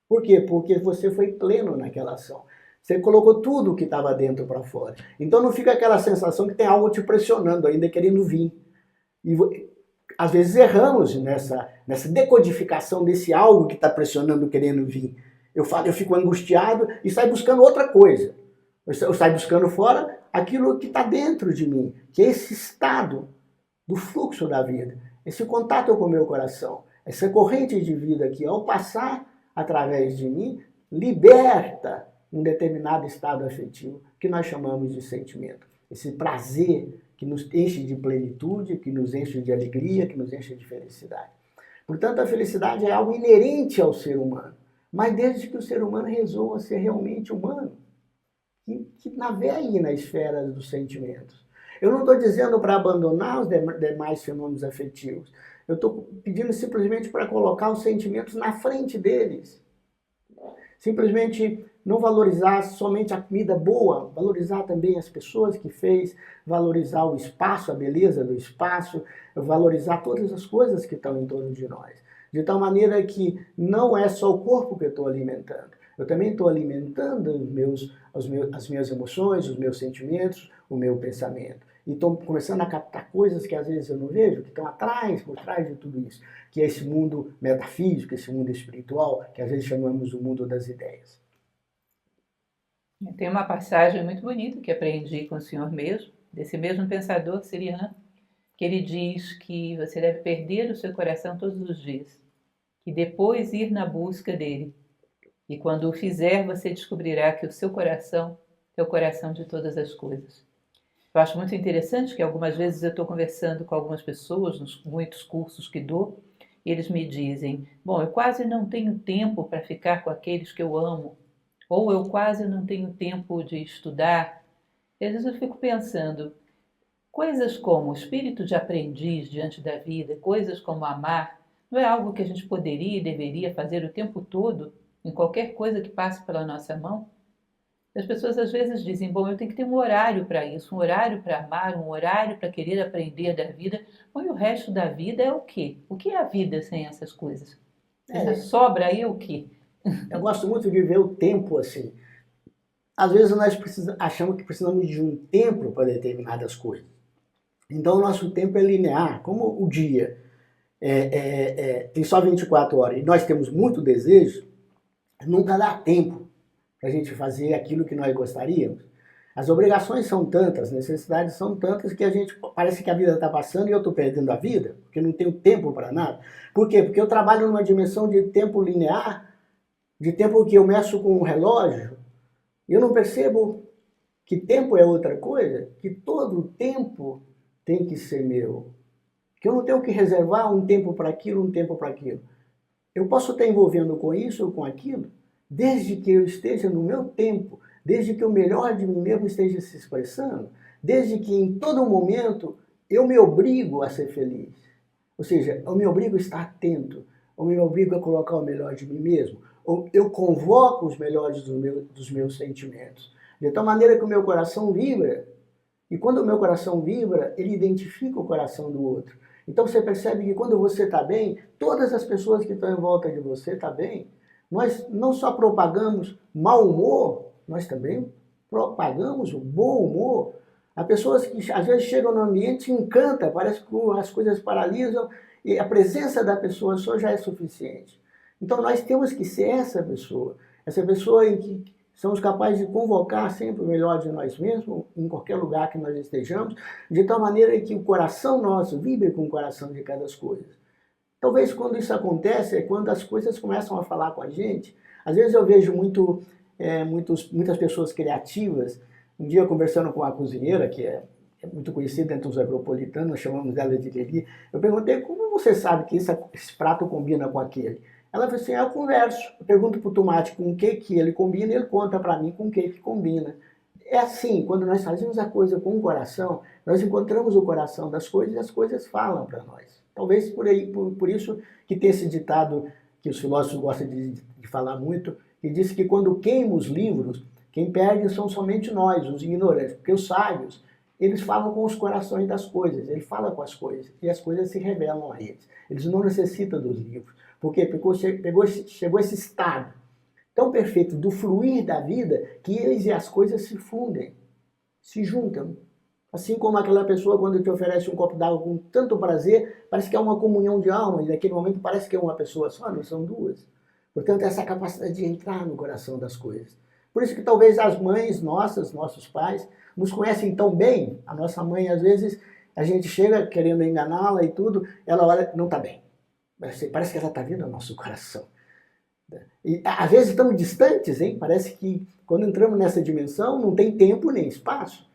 Por quê? Porque você foi pleno naquela ação. Você colocou tudo que estava dentro para fora. Então não fica aquela sensação que tem algo te pressionando ainda, querendo vir. E às vezes erramos nessa decodificação desse algo que está pressionando, querendo vir. Eu fico angustiado e saio buscando outra coisa. Eu saio buscando fora aquilo que está dentro de mim, que é esse estado do fluxo da vida, esse contato com o meu coração, essa corrente de vida que ao passar através de mim, liberta um determinado estado afetivo que nós chamamos de sentimento. Esse prazer que nos enche de plenitude, que nos enche de alegria, que nos enche de felicidade. Portanto, a felicidade é algo inerente ao ser humano, mas desde que o ser humano resolva ser realmente humano, que navegue na esfera dos sentimentos. Eu não estou dizendo para abandonar os demais fenômenos afetivos. Eu estou pedindo simplesmente para colocar os sentimentos na frente deles. Simplesmente não valorizar somente a comida boa, valorizar também as pessoas que fez, valorizar o espaço, a beleza do espaço, valorizar todas as coisas que estão em torno de nós. De tal maneira que não é só o corpo que eu estou alimentando. Eu também estou alimentando as minhas emoções, os meus sentimentos, o meu pensamento. E estou começando a captar coisas que às vezes eu não vejo, que estão por trás de tudo isso. Que é esse mundo metafísico, esse mundo espiritual, que às vezes chamamos o mundo das ideias. Tem uma passagem muito bonita que aprendi com o senhor mesmo, desse mesmo pensador siriano, que ele diz que você deve perder o seu coração todos os dias, e depois ir na busca dele. E quando o fizer, você descobrirá que o seu coração é o coração de todas as coisas. Eu acho muito interessante que algumas vezes eu estou conversando com algumas pessoas, nos muitos cursos que dou, e eles me dizem, bom, eu quase não tenho tempo para ficar com aqueles que eu amo, ou eu quase não tenho tempo de estudar. E às vezes eu fico pensando, coisas como o espírito de aprendiz diante da vida, coisas como amar, não é algo que a gente poderia e deveria fazer o tempo todo, em qualquer coisa que passe pela nossa mão? As pessoas às vezes dizem, bom, eu tenho que ter um horário para isso, um horário para amar, um horário para querer aprender da vida. Bom, e o resto da vida é o quê? O que é a vida sem essas coisas? Sobra aí o quê? Eu gosto muito de ver o tempo assim. Às vezes nós achamos que precisamos de um tempo para determinadas coisas. Então o nosso tempo é linear, como o dia tem só 24 horas e nós temos muito desejo, nunca dá tempo para a gente fazer aquilo que nós gostaríamos. As obrigações são tantas, as necessidades são tantas que a gente parece que a vida está passando e eu estou perdendo a vida, porque não tenho tempo para nada. Por quê? Porque eu trabalho numa dimensão de tempo linear, de tempo que eu meço com um relógio, Eu não percebo que tempo é outra coisa, que todo o tempo tem que ser meu. Que eu não tenho que reservar um tempo para aquilo, um tempo para aquilo. Eu posso estar envolvendo com isso ou com aquilo, desde que eu esteja no meu tempo, desde que o melhor de mim mesmo esteja se expressando, desde que em todo momento eu me obrigo a ser feliz. Ou seja, eu me obrigo a estar atento, eu me obrigo a colocar o melhor de mim mesmo, ou eu convoco os melhores dos meus sentimentos, de tal maneira que o meu coração vibra. E quando o meu coração vibra, ele identifica o coração do outro. Então você percebe que quando você está bem, todas as pessoas que estão em volta de você estão bem. Nós não só propagamos mau humor, nós também propagamos o bom humor. Há pessoas que às vezes chegam no ambiente e encanta, parece que as coisas paralisam e a presença da pessoa só já é suficiente. Então nós temos que ser essa pessoa em que somos capazes de convocar sempre o melhor de nós mesmos, em qualquer lugar que nós estejamos, de tal maneira que o coração nosso vibre com o coração de cada coisa. Talvez quando isso acontece é quando as coisas começam a falar com a gente. Às vezes eu vejo muitas pessoas criativas. Um dia conversando com uma cozinheira, que é muito conhecida entre os agropolitanos, nós chamamos ela de Lili, eu perguntei como você sabe que esse prato combina com aquele? Ela falou assim, eu converso, eu pergunto para o tomate com o que ele combina, e ele conta para mim com o que combina. É assim, quando nós fazemos a coisa com o coração, nós encontramos o coração das coisas e as coisas falam para nós. Talvez por isso que tem esse ditado que os filósofos gostam de falar muito, que diz que quando queima os livros, quem perde são somente nós, os ignorantes, porque os sábios, eles falam com os corações das coisas, ele fala com as coisas, e as coisas se revelam a eles. Eles não necessitam dos livros. Por quê? Porque chegou a esse estado tão perfeito do fluir da vida que eles e as coisas se fundem, se juntam. Assim como aquela pessoa, quando te oferece um copo d'água com tanto prazer, parece que é uma comunhão de alma, e naquele momento parece que é uma pessoa só, não são duas. Portanto, essa capacidade de entrar no coração das coisas. Por isso que talvez as mães nossas, nossos pais, nos conhecem tão bem. A nossa mãe, às vezes, a gente chega querendo enganá-la e tudo, ela olha, não está bem. Parece que ela está vindo ao nosso coração. E às vezes estamos distantes, hein? Parece que quando entramos nessa dimensão não tem tempo nem espaço.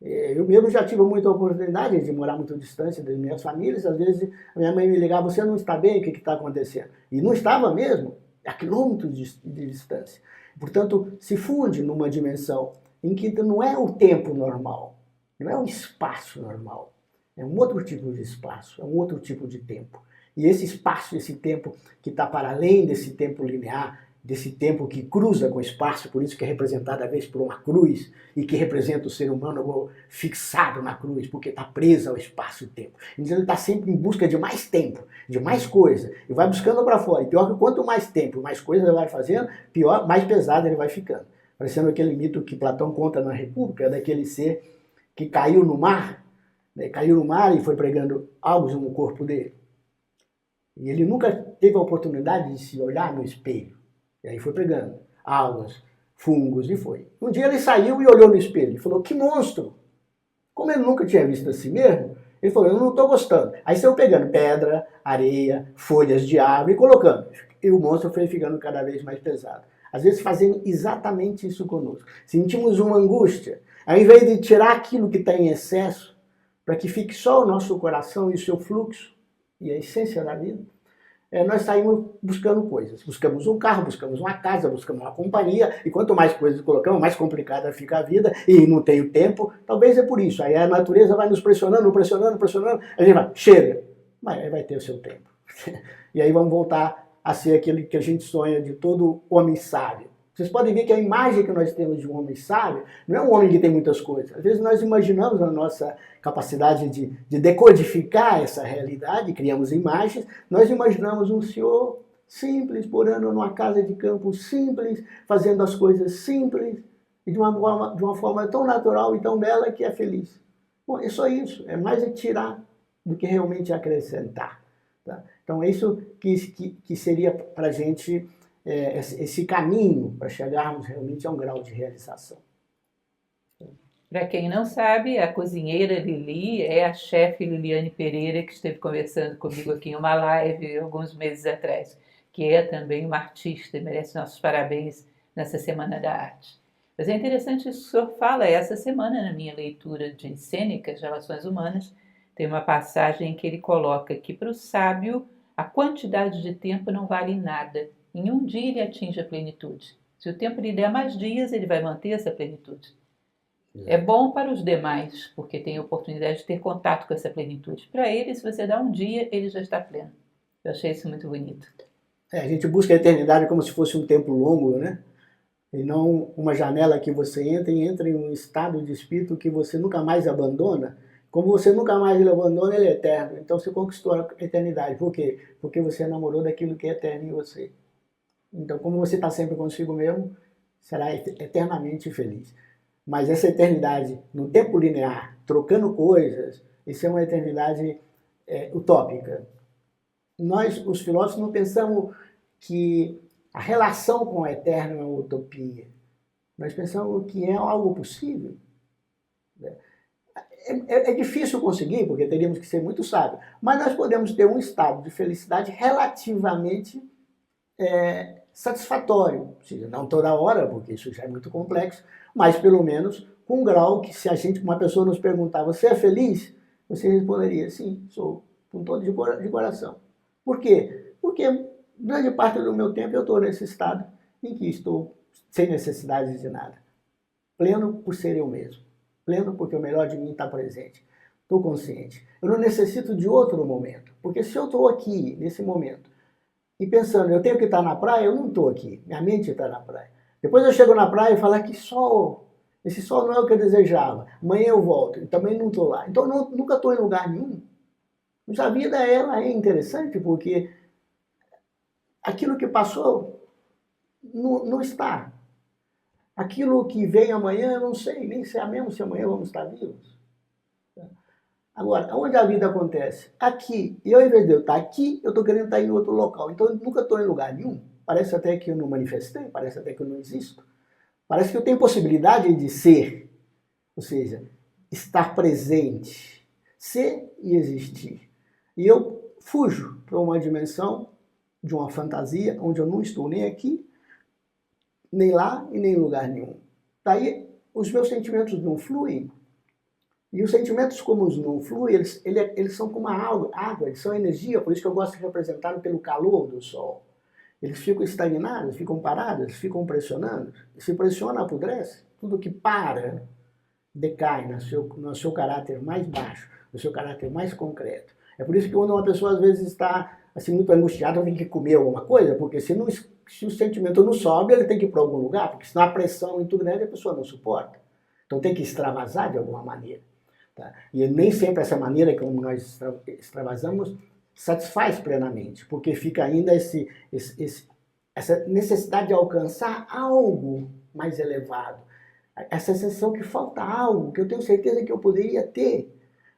Eu mesmo já tive muita oportunidade de morar muito distante das minhas famílias. Às vezes a minha mãe me ligava, você não está bem, o que está acontecendo? E não estava mesmo, a quilômetros de distância. Portanto, se funde numa dimensão em que não é o tempo normal, não é o espaço normal. É um outro tipo de espaço, é um outro tipo de tempo. E esse espaço, esse tempo que está para além desse tempo linear, desse tempo que cruza com o espaço, por isso que é representado às vezes por uma cruz, e que representa o ser humano fixado na cruz, porque está preso ao espaço e tempo. Então ele está sempre em busca de mais tempo, de mais coisa, e vai buscando para fora. E pior que quanto mais tempo, mais coisa ele vai fazendo, pior, mais pesado ele vai ficando. Parecendo aquele mito que Platão conta na República, daquele ser que caiu no mar, né? Caiu no mar e foi pregando algo no corpo dele. E ele nunca teve a oportunidade de se olhar no espelho. E aí foi pegando algas, fungos e foi. Um dia ele saiu e olhou no espelho e falou, que monstro! Como ele nunca tinha visto a si mesmo, ele falou, eu não estou gostando. Aí saiu pegando pedra, areia, folhas de árvore e colocando. E o monstro foi ficando cada vez mais pesado. Às vezes fazendo exatamente isso conosco. Sentimos uma angústia. Ao invés de tirar aquilo que está em excesso, para que fique só o nosso coração e o seu fluxo, e a essência da vida, nós saímos buscando coisas. Buscamos um carro, buscamos uma casa, buscamos uma companhia, e quanto mais coisas colocamos, mais complicada fica a vida, e não tem o tempo. Talvez é por isso. Aí a natureza vai nos pressionando, pressionando, pressionando, a gente vai, chega, mas aí vai ter o seu tempo. E aí vamos voltar a ser aquele que a gente sonha de todo homem sábio. Vocês podem ver que a imagem que nós temos de um homem sábio não é um homem que tem muitas coisas. Às vezes nós imaginamos a nossa capacidade de decodificar essa realidade, criamos imagens, nós imaginamos um senhor simples, morando numa casa de campo simples, fazendo as coisas simples, e de uma forma tão natural e tão bela que é feliz. Bom, é só isso, é mais tirar do que realmente acrescentar. Tá? Então é isso que seria para a gente esse caminho para chegarmos realmente a um grau de realização. Para quem não sabe, a cozinheira Lili é a chefe Liliane Pereira, que esteve conversando comigo aqui em uma live alguns meses atrás, que é também uma artista e merece nossos parabéns nessa Semana da Arte. Mas é interessante isso que o senhor fala. Essa semana, na minha leitura de Sêneca, as Relações Humanas, tem uma passagem que ele coloca que para o sábio a quantidade de tempo não vale nada. Em um dia ele atinge a plenitude. Se o tempo lhe der mais dias, ele vai manter essa plenitude. É bom para os demais, porque tem a oportunidade de ter contato com essa plenitude. Para ele, se você dá um dia, ele já está pleno. Eu achei isso muito bonito. A gente busca a eternidade como se fosse um tempo longo, né? E não uma janela que você entra e entra em um estado de espírito que você nunca mais abandona. Como você nunca mais ele abandona, ele é eterno. Então você conquistou a eternidade. Por quê? Porque você namorou daquilo que é eterno em você. Então, como você está sempre consigo mesmo, será eternamente feliz. Mas essa eternidade, no tempo linear, trocando coisas, isso é uma eternidade utópica. Nós, os filósofos, não pensamos que a relação com o eterno é uma utopia. Nós pensamos que é algo possível. É difícil conseguir, porque teríamos que ser muito sábios, mas nós podemos ter um estado de felicidade relativamente satisfatório. Ou seja, não toda hora, porque isso já é muito complexo, mas pelo menos com um grau que, se uma pessoa nos perguntar, você é feliz? Você responderia, sim, sou, com todo de coração. Por quê? Porque grande parte do meu tempo eu estou nesse estado em que estou sem necessidade de nada. Pleno por ser eu mesmo. Pleno porque o melhor de mim está presente. Estou consciente. Eu não necessito de outro momento. Porque se eu estou aqui, nesse momento, e pensando, eu tenho que estar na praia, eu não estou aqui. Minha mente está na praia. Depois eu chego na praia e falo, que sol! Esse sol não é o que eu desejava. Amanhã eu volto. E também não estou lá. Então eu nunca estou em lugar nenhum. Mas a vida, ela é interessante porque aquilo que passou não está. Aquilo que vem amanhã, eu não sei, nem sei mesmo se amanhã vamos estar vivos. Agora, onde a vida acontece? Aqui. E ao invés de eu estar aqui, eu estou querendo estar em outro local. Então eu nunca estou em lugar nenhum. Parece até que eu não manifestei, parece até que eu não existo. Parece que eu tenho possibilidade de ser. Ou seja, estar presente. Ser e existir. E eu fujo para uma dimensão de uma fantasia onde eu não estou nem aqui, nem lá e nem em lugar nenhum. Daí os meus sentimentos não fluem. E os sentimentos, como não fluem, eles são como a água, eles são energia, por isso que eu gosto de representar pelo calor do sol. Eles ficam estagnados, ficam parados, eles ficam pressionando. E se pressiona, apodrece. Tudo que para, decai no seu caráter mais baixo, no seu caráter mais concreto. É por isso que quando uma pessoa às vezes está assim, muito angustiada, tem que comer alguma coisa, porque se o sentimento não sobe, ele tem que ir para algum lugar, porque senão a pressão muito grande a pessoa não suporta. Então tem que extravasar de alguma maneira. Tá? E nem sempre essa maneira como nós extravasamos satisfaz plenamente, porque fica ainda essa necessidade de alcançar algo mais elevado. Essa sensação que falta algo, que eu tenho certeza que eu poderia ter.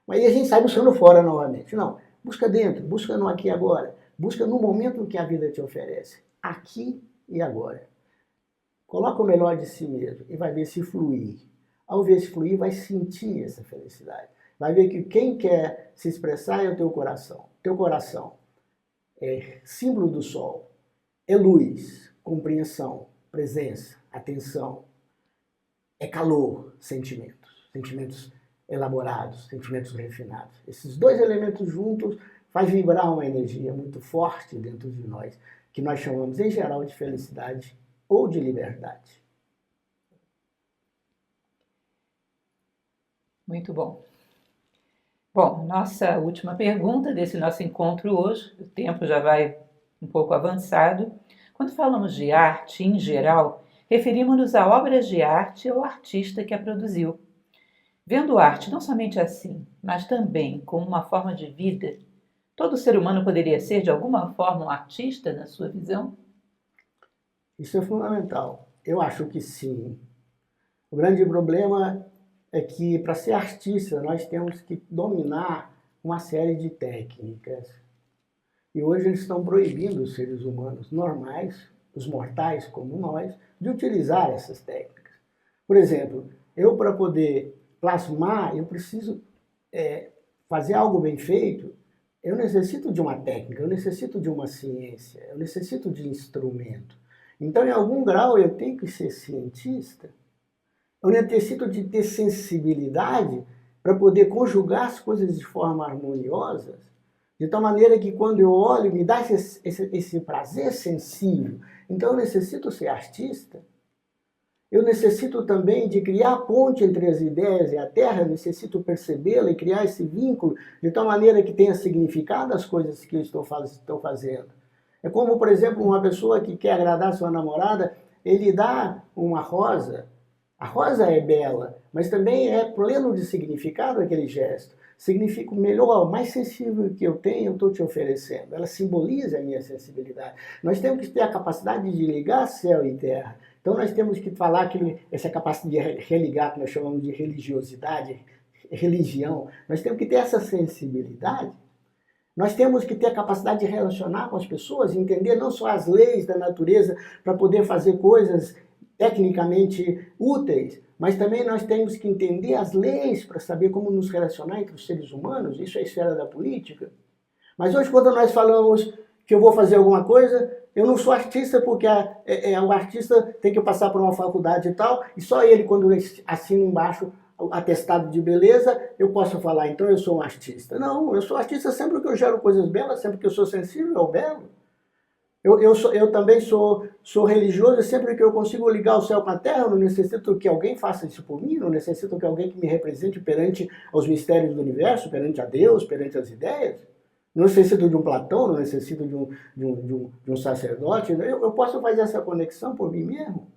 Mas aí a gente sai buscando fora novamente. Não, busca dentro, busca no aqui e agora. Busca no momento que a vida te oferece. Aqui e agora. Coloca o melhor de si mesmo e vai ver se fluir. Ao ver se fluir, vai sentir essa felicidade. Vai ver que quem quer se expressar é o teu coração. Teu coração é símbolo do sol. É luz, compreensão, presença, atenção. É calor, sentimentos. Sentimentos elaborados, sentimentos refinados. Esses dois elementos juntos faz vibrar uma energia muito forte dentro de nós, que nós chamamos em geral de felicidade ou de liberdade. Muito bom. Bom, nossa última pergunta desse nosso encontro hoje, o tempo já vai um pouco avançado. Quando falamos de arte, em geral, referimos-nos a obras de arte ou artista que a produziu. Vendo arte não somente assim, mas também como uma forma de vida, todo ser humano poderia ser, de alguma forma, um artista, na sua visão? Isso é fundamental. Eu acho que sim. O grande problema é que, para ser artista, nós temos que dominar uma série de técnicas. E hoje eles estão proibindo os seres humanos normais, os mortais como nós, de utilizar essas técnicas. Por exemplo, eu, para poder plasmar, eu preciso fazer algo bem feito, eu necessito de uma técnica, eu necessito de uma ciência, eu necessito de instrumento. Então, em algum grau, eu tenho que ser cientista Eu necessito de ter sensibilidade para poder conjugar as coisas de forma harmoniosa, de tal maneira que quando eu olho, me dá esse prazer sensível. Então eu necessito ser artista. Eu necessito também de criar ponte entre as ideias e a terra, eu necessito percebê-la e criar esse vínculo de tal maneira que tenha significado as coisas que eu estou fazendo. É como, por exemplo, uma pessoa que quer agradar sua namorada, ele dá uma rosa. A rosa é bela, mas também é pleno de significado aquele gesto. Significa o melhor, o mais sensível que eu tenho, eu estou te oferecendo. Ela simboliza a minha sensibilidade. Nós temos que ter a capacidade de ligar céu e terra. Então nós temos que falar que essa capacidade de religar, que nós chamamos de religiosidade, religião, nós temos que ter essa sensibilidade. Nós temos que ter a capacidade de relacionar com as pessoas, entender não só as leis da natureza para poder fazer coisas tecnicamente úteis, mas também nós temos que entender as leis para saber como nos relacionar entre os seres humanos, isso é a esfera da política. Mas hoje, quando nós falamos que eu vou fazer alguma coisa, eu não sou artista porque o artista tem que passar por uma faculdade e tal, e só ele, quando assina embaixo atestado de beleza, eu posso falar, então eu sou um artista. Não, eu sou artista sempre que eu gero coisas belas, sempre que eu sou sensível ao belo. Eu também sou religioso sempre que eu consigo ligar o céu com a terra, eu não necessito que alguém faça isso por mim, não necessito que alguém que me represente perante os mistérios do universo, perante a Deus, perante as ideias. Não necessito de um Platão, não necessito de um sacerdote. Eu posso fazer essa conexão por mim mesmo.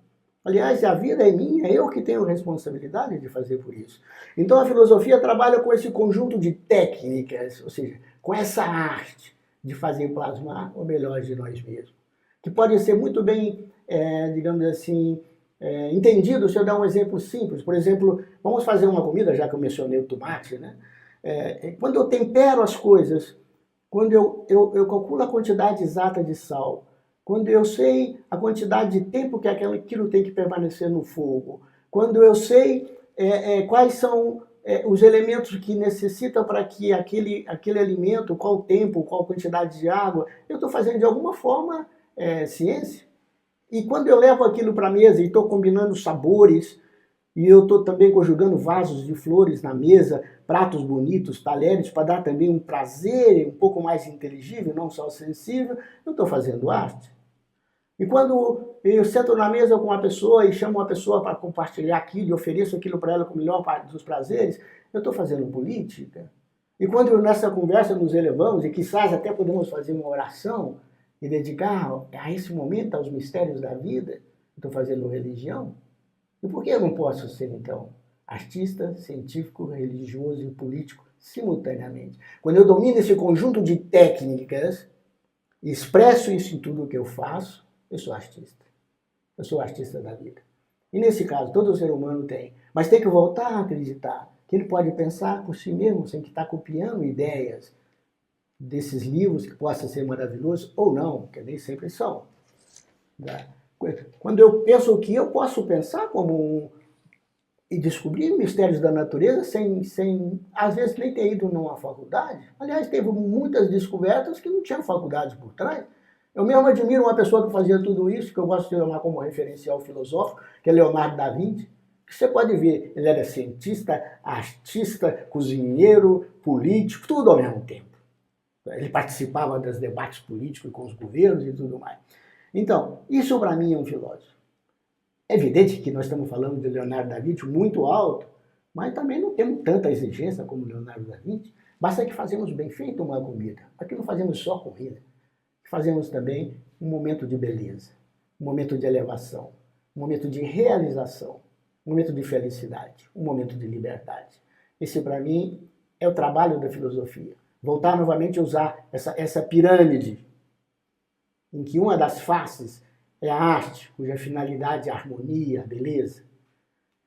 Aliás, a vida é minha, eu que tenho responsabilidade de fazer por isso. Então a filosofia trabalha com esse conjunto de técnicas, ou seja, com essa arte de fazer plasmar o melhor de nós mesmos. Que pode ser muito bem, digamos assim, entendido se eu dar um exemplo simples. Por exemplo, vamos fazer uma comida, já que eu mencionei o tomate, né? Quando eu tempero as coisas, quando eu calculo a quantidade exata de sal, quando eu sei a quantidade de tempo que aquilo tem que permanecer no fogo, quando eu sei quais são os elementos que necessitam para que aquele alimento, qual tempo, qual quantidade de água, eu estou fazendo de alguma forma ciência. E quando eu levo aquilo para a mesa e estou combinando sabores, e eu estou também conjugando vasos de flores na mesa, pratos bonitos, talheres, para dar também um prazer um pouco mais inteligível, não só sensível, eu estou fazendo arte. E quando eu sento na mesa com uma pessoa e chamo uma pessoa para compartilhar aquilo e ofereço aquilo para ela com o melhor dos prazeres, eu estou fazendo política. E quando nessa conversa nos elevamos, e quizás até podemos fazer uma oração e dedicar a esse momento aos mistérios da vida, estou fazendo religião. E por que eu não posso ser, então, artista, científico, religioso e político simultaneamente? Quando eu domino esse conjunto de técnicas e expresso isso em tudo o que eu faço, eu sou artista. Eu sou artista da vida. E nesse caso, todo ser humano tem. Mas tem que voltar a acreditar que ele pode pensar por si mesmo, sem que estar copiando ideias desses livros, que possa ser maravilhoso ou não, que nem sempre são. Quando eu penso que eu posso pensar e descobrir mistérios da natureza sem às vezes, nem ter ido numa faculdade. Aliás, teve muitas descobertas que não tinham faculdades por trás. Eu mesmo admiro uma pessoa que fazia tudo isso, que eu gosto de tomar como referencial filosófico, que é Leonardo da Vinci, que você pode ver, ele era cientista, artista, cozinheiro, político, tudo ao mesmo tempo. Ele participava dos debates políticos com os governos e tudo mais. Então, isso para mim é um filósofo. É evidente que nós estamos falando de Leonardo da Vinci muito alto, mas também não temos tanta exigência como Leonardo da Vinci. Basta que fazemos bem feito uma comida. Aqui não fazemos só comida. Fazemos também um momento de beleza, um momento de elevação, um momento de realização, um momento de felicidade, um momento de liberdade. Esse, para mim, é o trabalho da filosofia. Voltar novamente a usar essa pirâmide, em que uma das faces é a arte, cuja finalidade é a harmonia, a beleza.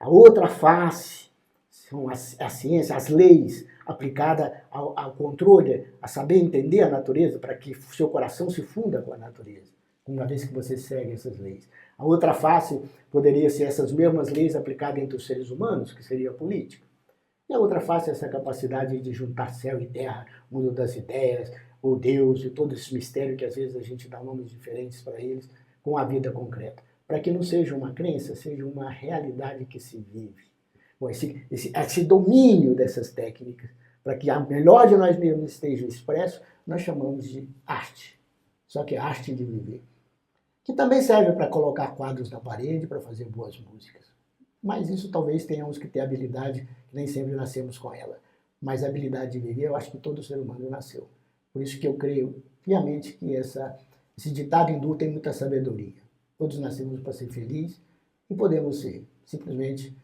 A outra face são a ciência, as leis aplicadas ao controle, a saber entender a natureza, para que seu coração se funda com a natureza, uma vez que você segue essas leis. A outra face poderia ser essas mesmas leis aplicadas entre os seres humanos, que seria a política. E a outra face é essa capacidade de juntar céu e terra, mundo das ideias, o Deus e todo esse mistério que às vezes a gente dá nomes diferentes para eles, com a vida concreta. para que não seja uma crença, seja uma realidade que se vive. Bom, esse domínio dessas técnicas, para que a melhor de nós mesmos esteja expresso, nós chamamos de arte. Só que é arte de viver. Que também serve para colocar quadros na parede, para fazer boas músicas. Mas isso talvez tenhamos que ter habilidade, que nem sempre nascemos com ela. Mas a habilidade de viver, eu acho que todo ser humano nasceu. Por isso que eu creio piamente que esse ditado hindu tem muita sabedoria. Todos nascemos para ser felizes e podemos ser, simplesmente,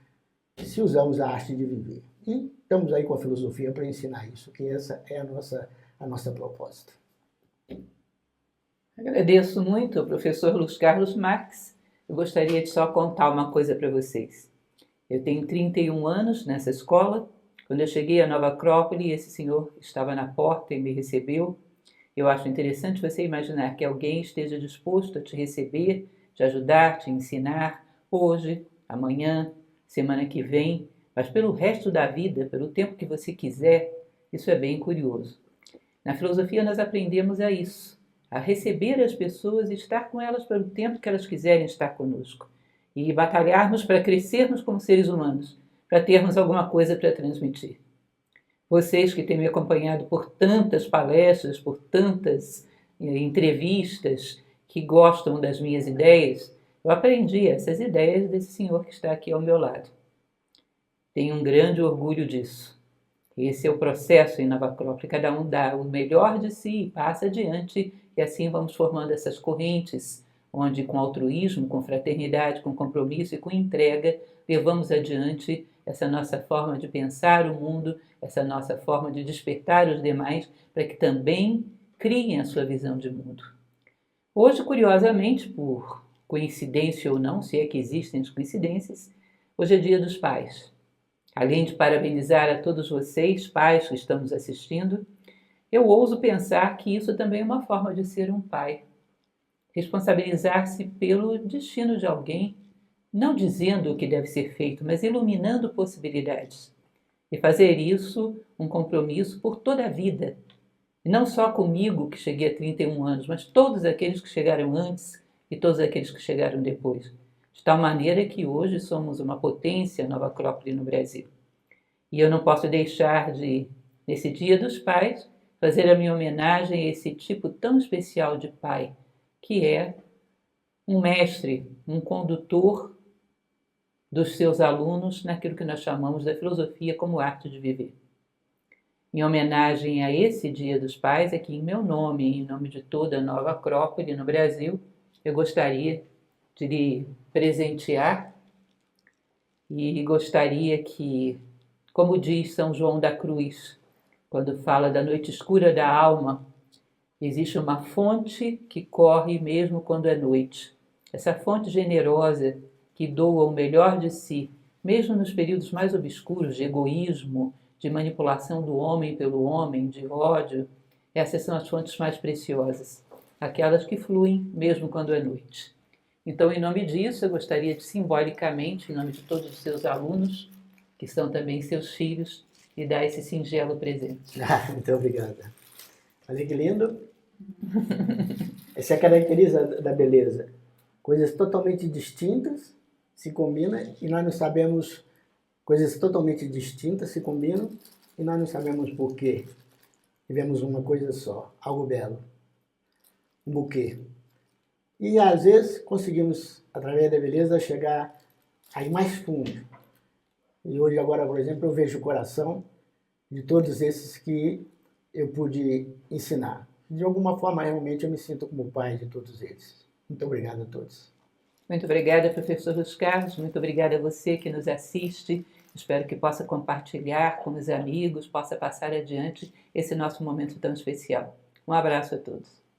se usamos a arte de viver. E estamos aí com a filosofia para ensinar isso, que essa é a nossa proposta. Agradeço muito ao professor Luiz Carlos Marques. Eu gostaria de só contar uma coisa para vocês. Eu tenho 31 anos nessa escola. Quando eu cheguei à Nova Acrópole, esse senhor estava na porta e me recebeu. Eu acho interessante você imaginar que alguém esteja disposto a te receber, te ajudar, te ensinar, hoje, amanhã, semana que vem, mas pelo resto da vida, pelo tempo que você quiser. Isso é bem curioso. Na filosofia nós aprendemos a isso, a receber as pessoas e estar com elas pelo tempo que elas quiserem estar conosco. E batalharmos para crescermos como seres humanos, para termos alguma coisa para transmitir. Vocês que têm me acompanhado por tantas palestras, por tantas entrevistas, que gostam das minhas ideias, eu aprendi essas ideias desse senhor que está aqui ao meu lado. Tenho um grande orgulho disso. Esse é o processo em Nova Acrópole. Cada um dá o melhor de si e passa adiante, e assim vamos formando essas correntes, onde com altruísmo, com fraternidade, com compromisso e com entrega, levamos adiante essa nossa forma de pensar o mundo, essa nossa forma de despertar os demais, para que também criem a sua visão de mundo. Hoje, curiosamente, por coincidência ou não, se é que existem as coincidências, hoje é Dia dos Pais. Além de parabenizar a todos vocês, pais que estão nos assistindo, eu ouso pensar que isso também é uma forma de ser um pai. Responsabilizar-se pelo destino de alguém, não dizendo o que deve ser feito, mas iluminando possibilidades. E fazer isso um compromisso por toda a vida. E não só comigo, que cheguei a 31 anos, mas todos aqueles que chegaram antes e todos aqueles que chegaram depois. De tal maneira que hoje somos uma potência Nova Acrópole no Brasil. E eu não posso deixar de, nesse Dia dos Pais, fazer a minha homenagem a esse tipo tão especial de pai, que é um mestre, um condutor dos seus alunos naquilo que nós chamamos da filosofia como arte de viver. Em homenagem a esse Dia dos Pais, aqui em meu nome e em nome de toda a Nova Acrópole no Brasil, eu gostaria de lhe presentear e gostaria que, como diz São João da Cruz, quando fala da noite escura da alma, existe uma fonte que corre mesmo quando é noite. Essa fonte generosa que doa o melhor de si, mesmo nos períodos mais obscuros de egoísmo, de manipulação do homem pelo homem, de ódio, essas são as fontes mais preciosas, aquelas que fluem mesmo quando é noite. Então, em nome disso, eu gostaria de, simbolicamente, em nome de todos os seus alunos, que são também seus filhos, lhe dar esse singelo presente. Muito obrigada. Olha que lindo. Essa é a característica da beleza. Coisas totalmente distintas se combinam e nós não sabemos. Coisas totalmente distintas se combinam e nós não sabemos por quê. Tivemos uma coisa só, algo belo, um buquê. E às vezes conseguimos, através da beleza, chegar aí mais fundo. E hoje, agora, por exemplo, eu vejo o coração de todos esses que eu pude ensinar. De alguma forma, realmente, eu me sinto como pai de todos eles. Muito obrigado a todos. Muito obrigada, professor Luiz Carlos. Muito obrigada a você que nos assiste. Espero que possa compartilhar com os amigos, possa passar adiante esse nosso momento tão especial. Um abraço a todos.